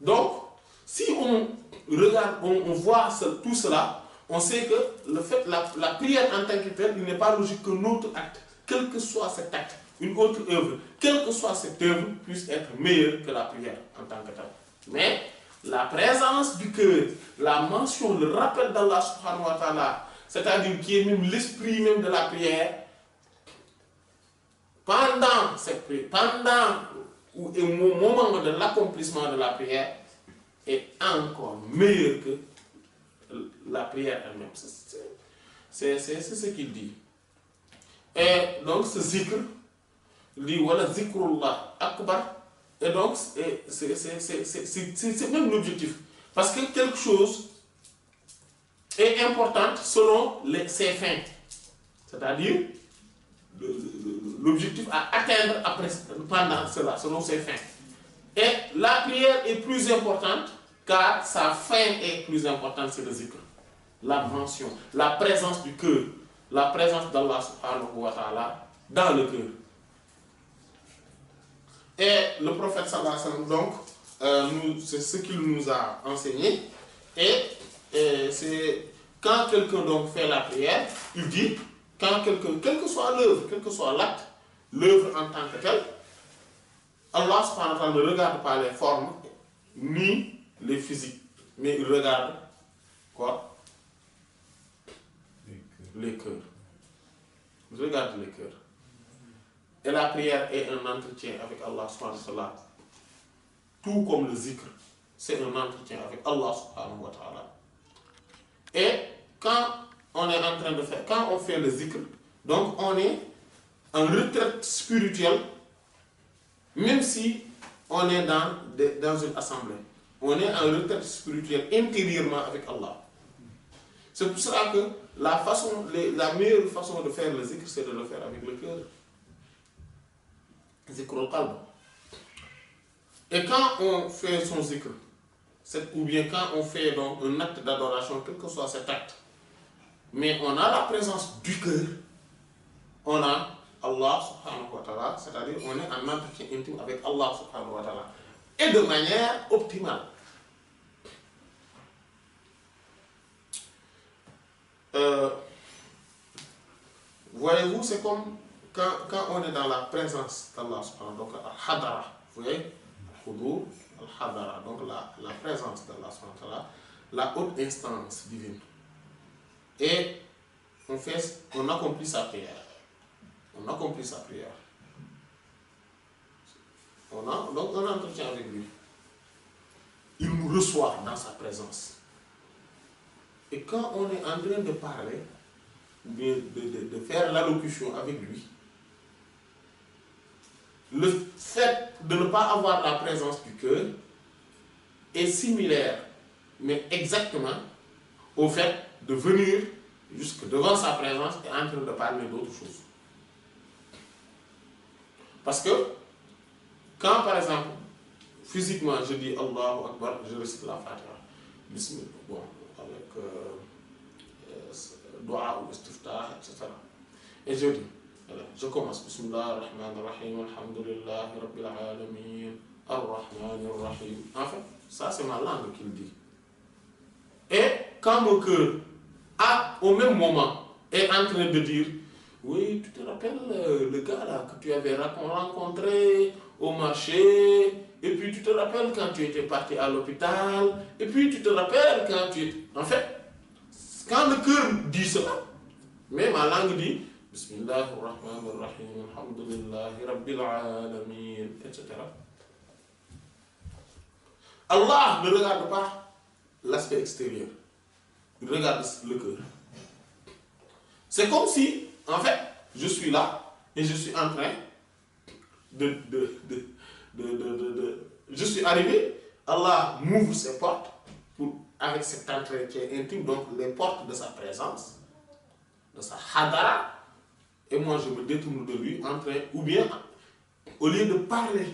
Donc, si on regarde, on voit tout cela, on sait que le fait, la prière en tant que telle, il n'est pas logique que notre acte, quel que soit cet acte, une autre œuvre, quelle que soit cette œuvre, puisse être meilleure que la prière en tant que telle. Mais la présence du cœur, la mention, le rappel d'Allah subhanahu wa ta'ala, c'est-à-dire qui est même l'esprit même de la prière, pendant cette prière, pendant et au moment de l'accomplissement de la prière est encore meilleur que la prière elle-même. C'est ce qu'il dit. Et donc ce zikr, dit voilà zikrullah akbar, et donc c'est même l'objectif. Parce que quelque chose est important selon ses fins. C'est-à-dire l'objectif à atteindre après, pendant cela, selon ses fins. Et la prière est plus importante car sa fin est plus importante, c'est le zikr. La mention, la présence du cœur, la présence d'Allah subhanahu wa ta'ala dans le cœur. Et le prophète sallallahu alayhi wa sallam, donc, c'est ce qu'il nous a enseigné. Et c'est quand quelqu'un donc fait la prière, il dit, quand quelqu'un, quelle que soit l'œuvre, quel que soit l'acte, l'œuvre en tant que telle, Allah subhanahu wa ta'ala ne regarde pas les formes ni les physiques, mais il regarde quoi? Les cœurs. Il regarde les cœurs. Et la prière est un entretien avec Allah subhanahu wa ta'ala. Tout comme le zikr, c'est un entretien avec Allah subhanahu wa ta'ala. Et quand on est en train de faire, quand on fait le zikr, donc on est en retraite spirituelle, même si on est dans une assemblée. On est en retraite spirituelle intérieurement avec Allah. C'est pour cela que la meilleure façon de faire le zikr, c'est de le faire avec le cœur. Zikr al-qalb. Et quand on fait son zikr, ou bien quand on fait donc un acte d'adoration, quel que soit cet acte, mais on a la présence du cœur, on a Allah subhanahu wa ta'ala, c'est-à-dire on est en entretien intime avec Allah subhanahu wa ta'ala, et de manière optimale. Voyez-vous, c'est comme quand on est dans la présence d'Allah subhanahu wa ta'ala, donc al-hadara, vous voyez, al-hudur, al-hadara, donc la présence d'Allah subhanahu wa ta'ala, la haute instance divine. Et on accomplit sa prière. On accomplit sa prière. Donc on entretient avec lui. Il nous reçoit dans sa présence. Et quand on est en train de parler, de faire l'allocution avec lui, le fait de ne pas avoir la présence du cœur est similaire, mais exactement, au fait de venir jusque devant sa présence et en train de parler d'autre chose. Parce que, quand par exemple, physiquement je dis Allahu Akbar, je récite la Fatiha, Bismillah, bon, avec Dua ou Istiftah, etc. Et je dis, je commence, Bismillah ar-Rahman ar-Rahim, Alhamdulillah, Rabbil Alamin, ar-Rahman ar-Rahim. En fait, ça c'est ma langue qui le dit. Et quand mon cœur, au même moment, est en train de dire, oui, tu te rappelles le gars là que tu avais rencontré au marché, et puis tu te rappelles quand tu étais parti à l'hôpital, et puis tu te rappelles quand tu étais... En fait, quand le cœur dit cela, mais ma langue dit Bismillahir Rahmanir Rahim, Alhamdulillahi Rabbil Alamin, etc. Allah ne regarde pas l'aspect extérieur, il regarde le cœur. C'est comme si, en fait, je suis là et je suis en train je suis arrivé, Allah m'ouvre ses portes avec cet entretien intime, donc les portes de sa présence, de sa hadara, et moi je me détourne de lui, ou bien, au lieu de parler,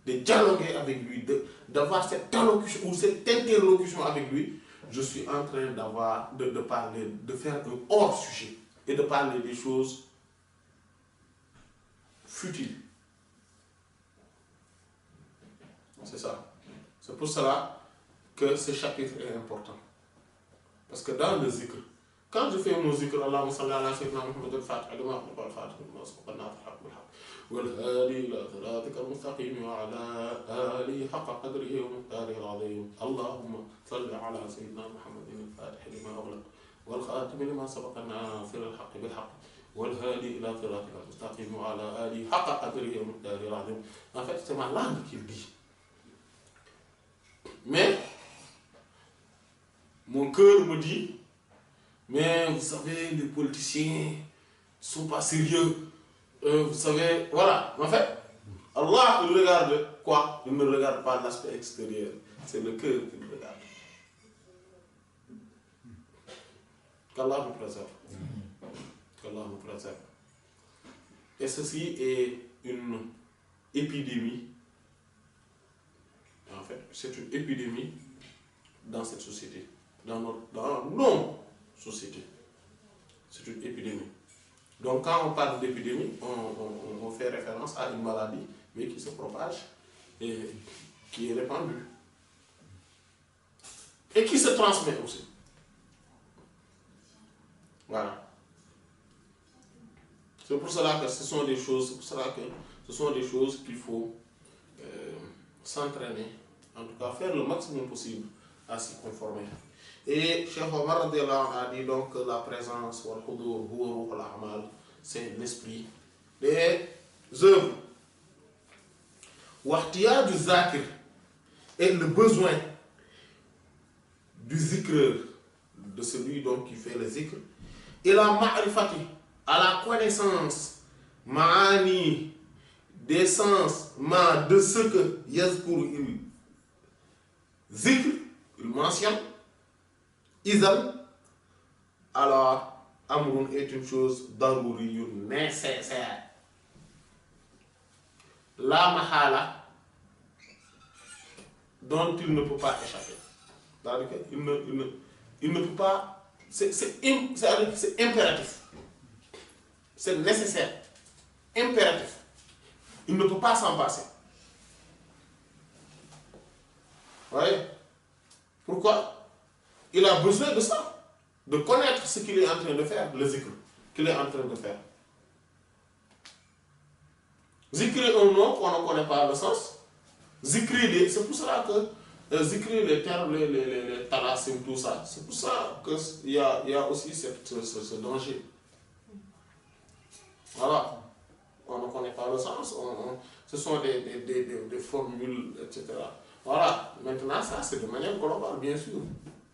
de dialoguer avec lui, d'avoir cette allocution ou cette interlocution avec lui, je suis en train de parler, de faire un hors-sujet et de parler des choses futiles. C'est ça. C'est pour cela que ce chapitre est important. Parce que dans le zikr, quand je fais mon zikr, Allahumma salli ala sayyidina Muhammad al-Fatih, والهادي إلى صراطك المستقيم وعلى آله حق قدره ومقداره العظيم اللهم صل على سيدنا محمد الفاتح لما أغلق والخاتم لما سبق الناصر الحق بالحق والهادي إلى صراطك المستقيم وعلى آله حق قدره ومقداره العظيم. En fait, c'est ma langue qu'il dit. Mais mon cœur me dit, mais vous savez, les politiciens ne sont pas sérieux. Vous savez, voilà. En fait, Allah, il regarde quoi? Il ne regarde pas l'aspect extérieur. C'est le cœur qu'il regarde. Qu'Allah nous préserve. Qu'Allah nous préserve. Et ceci est une épidémie. En fait, c'est une épidémie dans cette société. Dans nos sociétés. C'est une épidémie. Donc quand on parle d'épidémie, on fait référence à une maladie, mais qui se propage et qui est répandue. Et qui se transmet aussi. Voilà. C'est pour cela que ce sont des choses, qu'il faut s'entraîner, en tout cas faire le maximum possible à s'y conformer. Et Cheikh Omar a dit donc que la présence, c'est l'esprit des œuvres. Wahtiya du zakir est le besoin du zikreur, de celui donc qui fait le zikr, et la ma'rifati, à la connaissance, ma'ani, des sens, de ce que yazkur il zikr, il mentionne, izal, alors amrun est une chose daruriyun, nécessaire. La mahala, dont il ne peut pas échapper. C'est-à-dire qu'il ne peut pas, c'est impératif. C'est nécessaire. Impératif. Il ne peut pas s'en passer. Vous voyez? Pourquoi? Il a besoin de ça. De connaître ce qu'il est en train de faire, le zikr qu'il est en train de faire. Zikrer un nom qu'on ne connaît pas le sens. Zikrer c'est pour cela que zikrer les termes, les talassim, tout ça. C'est pour ça qu'il y a aussi ce danger. Voilà. On ne connaît pas le sens. Ce sont des formules, etc. Voilà. Maintenant, ça, c'est de manière globale, bien sûr.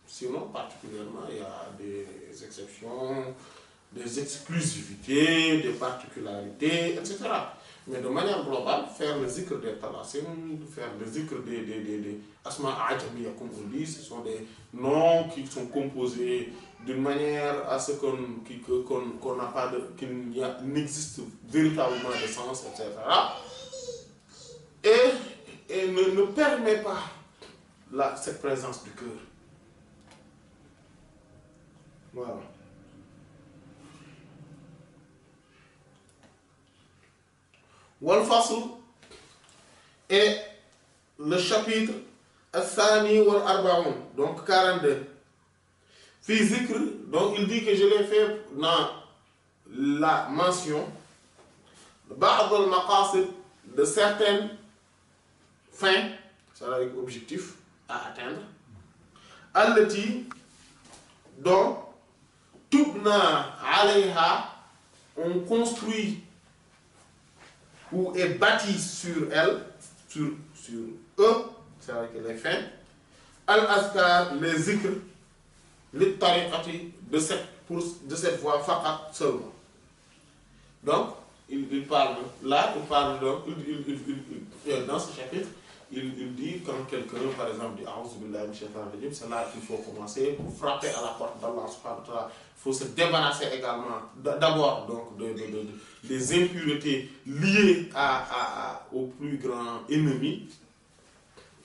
Sinon, particulièrement, il y a des exceptions, des exclusivités, des particularités, etc. Mais de manière globale, faire le zikr des talassim, faire le zikr des asma ajamiya, comme on dit, ce sont des noms qui sont composés d'une manière à ce qu'on n'a pas de, qu'il n'existe véritablement de sens, etc. Et ne permet pas cette présence du cœur. Voilà. Wal fasl est le chapitre Al-Thani wal Arba'un, donc 42. Fi zikr, donc il dit que je l'ai fait dans la mention Ba'd al-maqasid, de certaines fins, c'est-à-dire objectifs à atteindre, allati, dont tubna alayha, on construit ou est bâti sur elle, sur eux, c'est-à-dire les fins, al-azkar, les zikr, les tariqati, de cette voie faqat seulement. Donc, il parle là, donc, dans ce chapitre, il dit quand quelqu'un, par exemple, dit A'udhu billahi minash shaitanir rajim, c'est là qu'il faut commencer pour frapper à la porte d'Allah subhanahu wa ta'ala. Il faut se débarrasser également d'abord donc des impuretés liées au plus grand ennemi,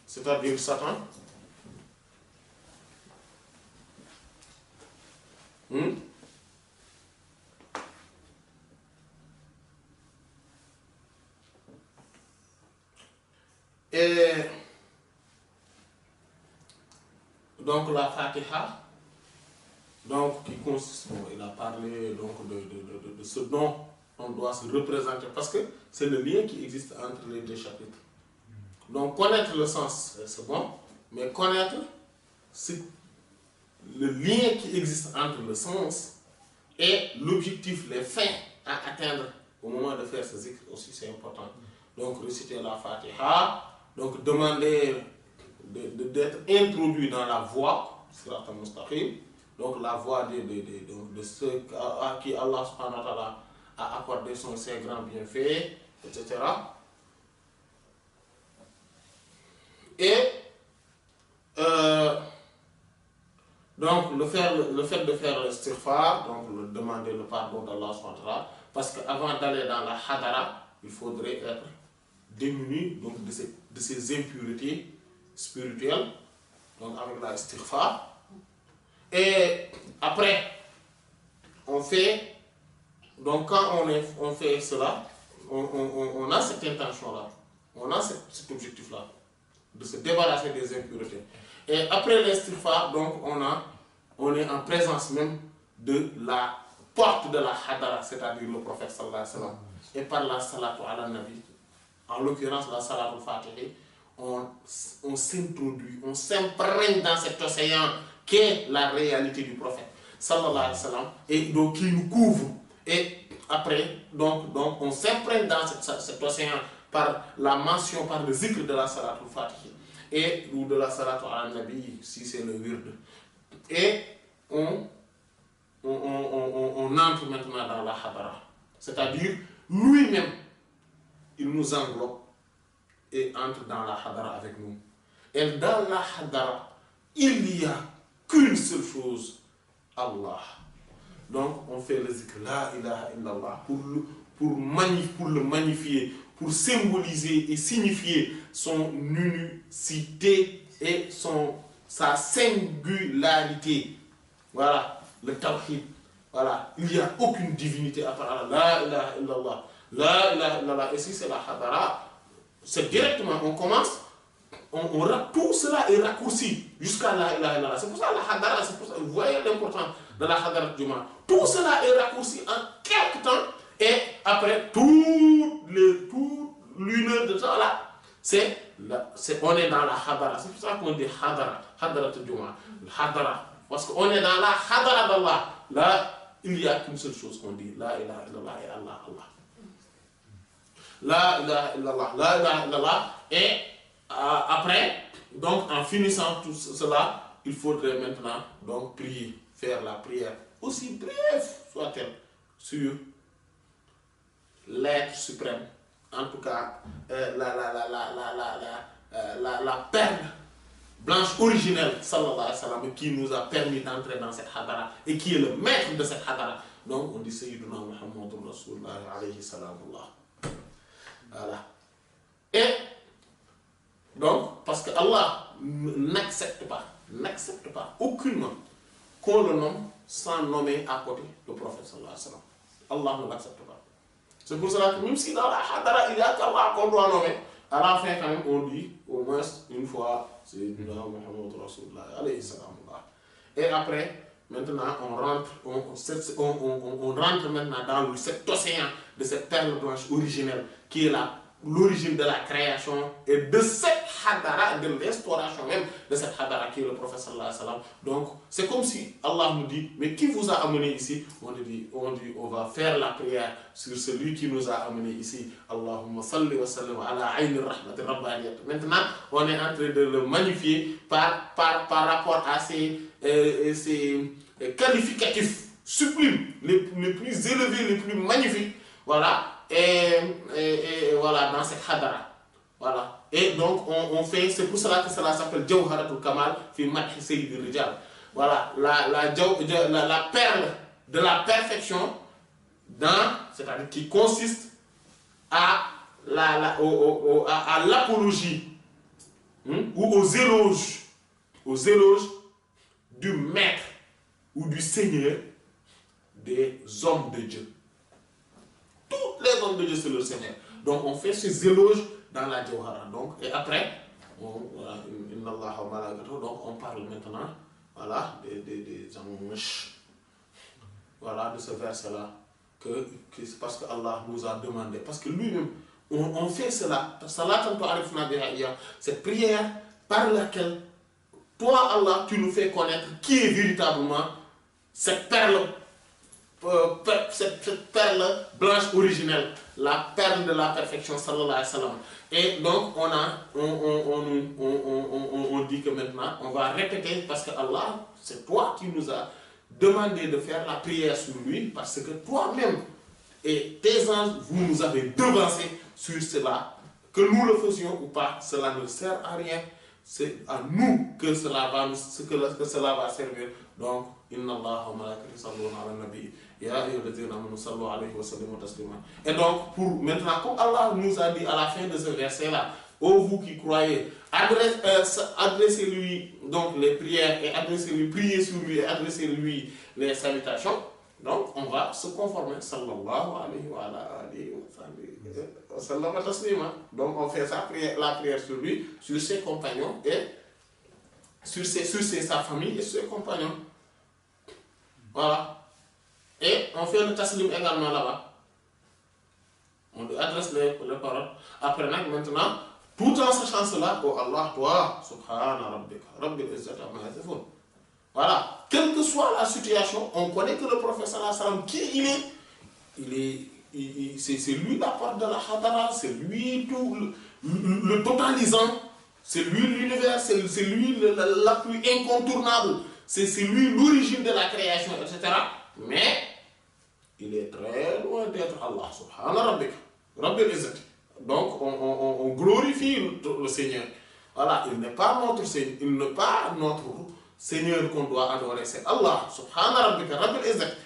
c'est-à-dire Satan. Et donc la Fatiha, donc qui consiste, bon, il a parlé donc de ce dont on doit se représenter, parce que c'est le lien qui existe entre les deux chapitres. Donc connaître le sens, c'est bon, mais connaître le lien qui existe entre le sens et l'objectif, les fins à atteindre au moment de faire ce zikr aussi, c'est important. Donc, réciter la Fatiha, donc demander d'être introduit dans la voie, Sirat al-Mustaqim, donc la voie de ceux à qui Allah subhanahu wa ta'ala a accordé ses grands bienfaits, etc. Et donc le fait de faire l'istighfar, donc demander le pardon d'Allah subhanahu wa ta'ala, parce qu'avant d'aller dans la hadara, il faudrait être démuni donc de ces impuretés spirituelles, donc avec la istighfar. Et après, on fait, donc quand on fait cela, on a cette intention-là, on a cet objectif-là, de se débarrasser des impuretés. Et après l'istighfar, donc on est en présence même de la porte de la hadara, c'est-à-dire le prophète sallallahu alayhi wa sallam. Et par la salatu ala nabi, en l'occurrence la salatu al-Fatiha, on s'introduit, on s'imprègne dans cet océan qui est la réalité du prophète sallallahu alayhi wa sallam, et donc qui nous couvre. Et après, donc on s'imprègne dans cet océan par la mention, par le zikr de la salatu al-Fatiha, et ou de la salatu ala nabi, si c'est le wird. Et on entre maintenant dans la hadara, c'est-à-dire lui-même, il nous englobe et entre dans la hadara avec nous. Et dans la hadara, il n'y a qu'une seule chose, Allah. Donc on fait le zikr, la ilaha illallah, pour le magnifier, pour symboliser et signifier son unicité et sa singularité. Voilà, le tawhid. Voilà, il n'y a aucune divinité à part Allah. La ilaha illallah. La ilaha illallah. Et si c'est la hadara, c'est directement, on commence, tout cela est raccourci jusqu'à la ilaha illallah. C'est pour ça la hadara, c'est pour ça, vous voyez l'importance de la hadara du Jumu'ah. Tout cela est raccourci en quelques temps, et après toute l'une de temps là, on est dans la hadara. C'est pour ça qu'on dit hadara, hadara du Jumu'ah, hadara. Parce qu'on est dans la hadara d'Allah. Là, il n'y a qu'une seule chose qu'on dit, la ilaha illallah et Allah, Allah. La ilaha illallah, la ilaha illallah. Et après, donc en finissant tout cela, il faudrait maintenant donc prier, faire la prière, aussi brève soit-elle, sur l'être suprême, en tout cas la perle blanche originelle, sallallahu alayhi wa sallam, qui nous a permis d'entrer dans cette hadara et qui est le maître de cette hadara. Donc on dit Sayyiduna Muhammadur Rasulullah alayhi salamullah. Voilà. Et donc, parce que Allah n'accepte pas aucunement qu'on le nomme sans nommer à côté le prophète sallallahu alayhi wa sallam. Allah ne l'accepte pas. C'est pour cela que même si dans la hadara il y a qu'Allah qu'on doit nommer, à la fin quand même on dit au moins une fois Sayyidina Muhammad Rasulullah alayhi salamullah. Et après, maintenant on rentre maintenant dans cet océan de cette perle blanche originelle qui est l'origine de la création et de cette hadara, de l'instauration même de cette hadara qui est le prophète sallallahu alayhi wa sallam. Donc c'est comme si Allah nous dit, mais qui vous a amené ici? On dit on va faire la prière sur celui qui nous a amené ici. Allahumma salli wa sallim ala ayni rahmati rabbaniyat. Maintenant on est en train de le magnifier par rapport à ces qualificatifs sublimes, les plus élevés, les plus magnifiques. Voilà. Et voilà, dans cette hadara. Voilà. Et donc, on fait, c'est pour cela que cela s'appelle Jawharatul Kamal fi Madhi Sayyidil Rijal. Voilà, la perle de la perfection, c'est-à-dire qui consiste à l'apologie ou aux éloges du maître ou du Seigneur des hommes de Dieu. Tous les hommes de Dieu, c'est le Seigneur. Donc on fait ces éloges dans la Jawhara. Donc, et après, Inna Allah wa malaikatahu, donc on parle maintenant, voilà, des anges, voilà, de ce verset-là, que c'est parce que Allah nous a demandé, parce que lui-même, on fait cela, cette prière par laquelle, toi Allah, tu nous fais connaître qui est véritablement cette perle cette perle blanche originelle, la perle de la perfection, sallallahu alayhi wa sallam. Et donc, on dit que maintenant, on va répéter, parce que Allah, c'est toi qui nous as demandé de faire la prière sur lui, parce que toi-même et tes anges, vous nous avez devancé sur cela. Que nous le faisions ou pas, cela ne sert à rien. C'est à nous que cela va servir. Donc, inna Allah wa malaikatahu yusalluna ala nabi ya ayyuhalladhina amanu sallu alayhi wa sallimu taslima. Et donc, pour maintenant, comme Allah nous a dit à la fin de ce verset-là, ô vous qui croyez, adressez-lui donc les prières et adressez-lui, priez sur lui et adressez-lui les salutations. Donc, on va se conformer, sallallahu alayhi wa alihi wa sallam taslima. Donc, on fait la prière sur lui, sur ses compagnons et sur sa famille et sur ses compagnons. Voilà. Et on fait le taslim également là-bas. On lui adresse les paroles. Après, maintenant, tout en sachant cela, oh Allah, toi, subhana rabbika, rabbil izzati amma yasifun. Voilà. Quelle que soit la situation, on connaît que le prophète sallallahu alayhi wa sallam, qui c'est lui la porte de la hadara, c'est lui tout le totalisant, c'est lui l'univers, c'est lui la plus incontournable, c'est lui l'origine de la création, etc. Mais il est très loin d'être Allah, subhana rabbika, rabbil izzati. Donc on glorifie le Seigneur. Voilà, il n'est pas notre Seigneur, il n'est pas notre Seigneur qu'on doit adorer, c'est Allah, subhana rabbika, rabbil izzati.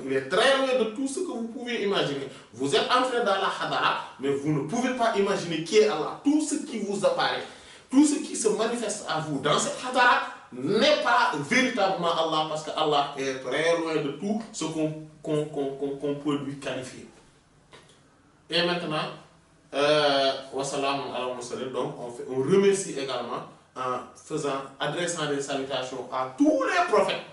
Il est très loin de tout ce que vous pouvez imaginer. Vous êtes entré dans la hadara, mais vous ne pouvez pas imaginer qui est Allah. Tout ce qui vous apparaît, tout ce qui se manifeste à vous dans cette hadara n'est pas véritablement Allah, parce que Allah est très loin de tout ce qu'on peut lui qualifier. Et maintenant, donc on remercie également en adressant des salutations à tous les prophètes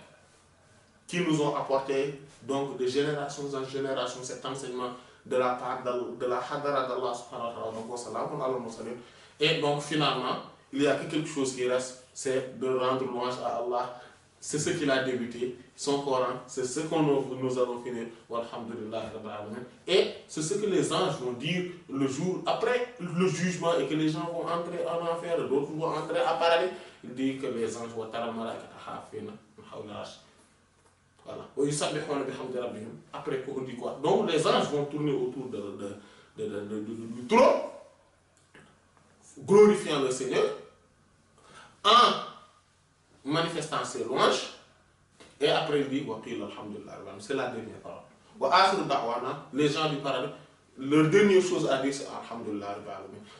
qui nous ont apporté donc de génération en génération cet enseignement de la part de la hadara d'Allah subhanahu wa ta'ala. Et donc finalement, il n'y a que quelque chose qui reste, c'est de rendre louange à Allah. C'est ce qu'il a débuté, son Coran, c'est ce que nous allons finir, walhamdulillah rabbil alamin. Et c'est ce que les anges vont dire le jour après le jugement et que les gens vont entrer en enfer, d'autres vont entrer à paradis. Il dit que les anges vont taral malaikata hafina hawla arsh. Voilà. Après on dit quoi? Donc les anges vont tourner autour du trône, glorifiant le Seigneur, en manifestant ses louanges, et après il dit c'est la dernière parole. Les gens du paradis, leur dernière chose à dire c'est alhamdulillah.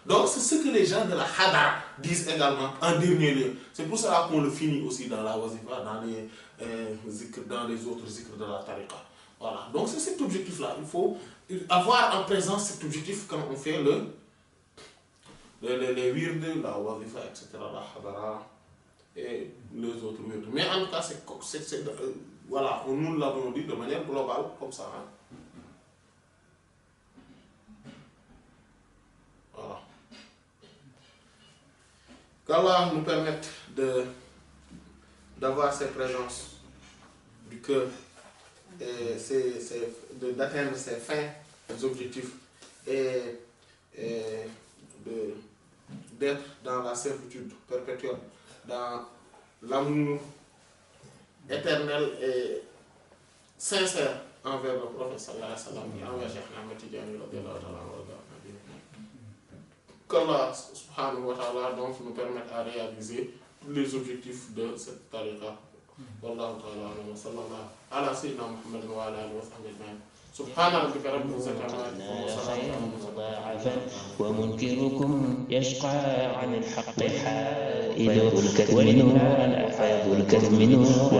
Donc c'est ce que les gens de la hadara disent également en dernier lieu. C'est pour cela qu'on le finit aussi dans la wazifa, dans les autres zikrs de la tariqa. Voilà. Donc c'est cet objectif-là. Il faut avoir en présence cet objectif quand on fait les wirds, la wazifa, etc., la hadara et les autres wirds. Mais en tout cas, voilà, nous l'avons dit de manière globale, comme ça. Hein. Voilà. Qu'Allah nous permette d'avoir ces présences du cœur et d'atteindre ces fins, ces objectifs et d'être dans la servitude perpétuelle, dans l'amour éternel et sincère envers le prophète sallallahu alayhi wa sallam et envers Cheikh Ahmed Tidiane radiyallahu ta'ala anhu. Qu'Allah subhanahu wa ta'ala donc nous permette à réaliser tous les objectifs de cette tariqa. Wallahu ta'ala wa sallallahu ala sayyidina Muhammad wa ala alihi wa sahbihi. سبحان ربك رب العزة عما يصفون مضاعفا ومنكركم يشقى عن الحق حائد والنور فيض الكتم منه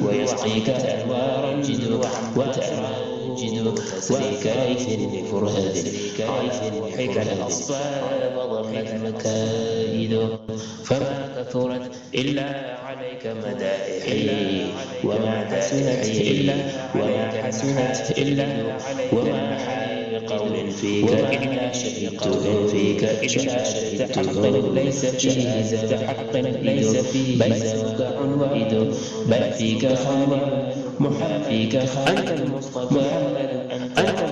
ويسقيك أنوارا جدوك وتأجدك في كيف لفرهد حيك الأصفاد ضمت مكائد فما كثرت إلا عليك مدائحي وما حسنت إلا وما حي بقول فيك إلا شهدته ليس فيه ذات حق ليس فيه بل فيك خالق محمد فيك أنت المصطفى محمد أنت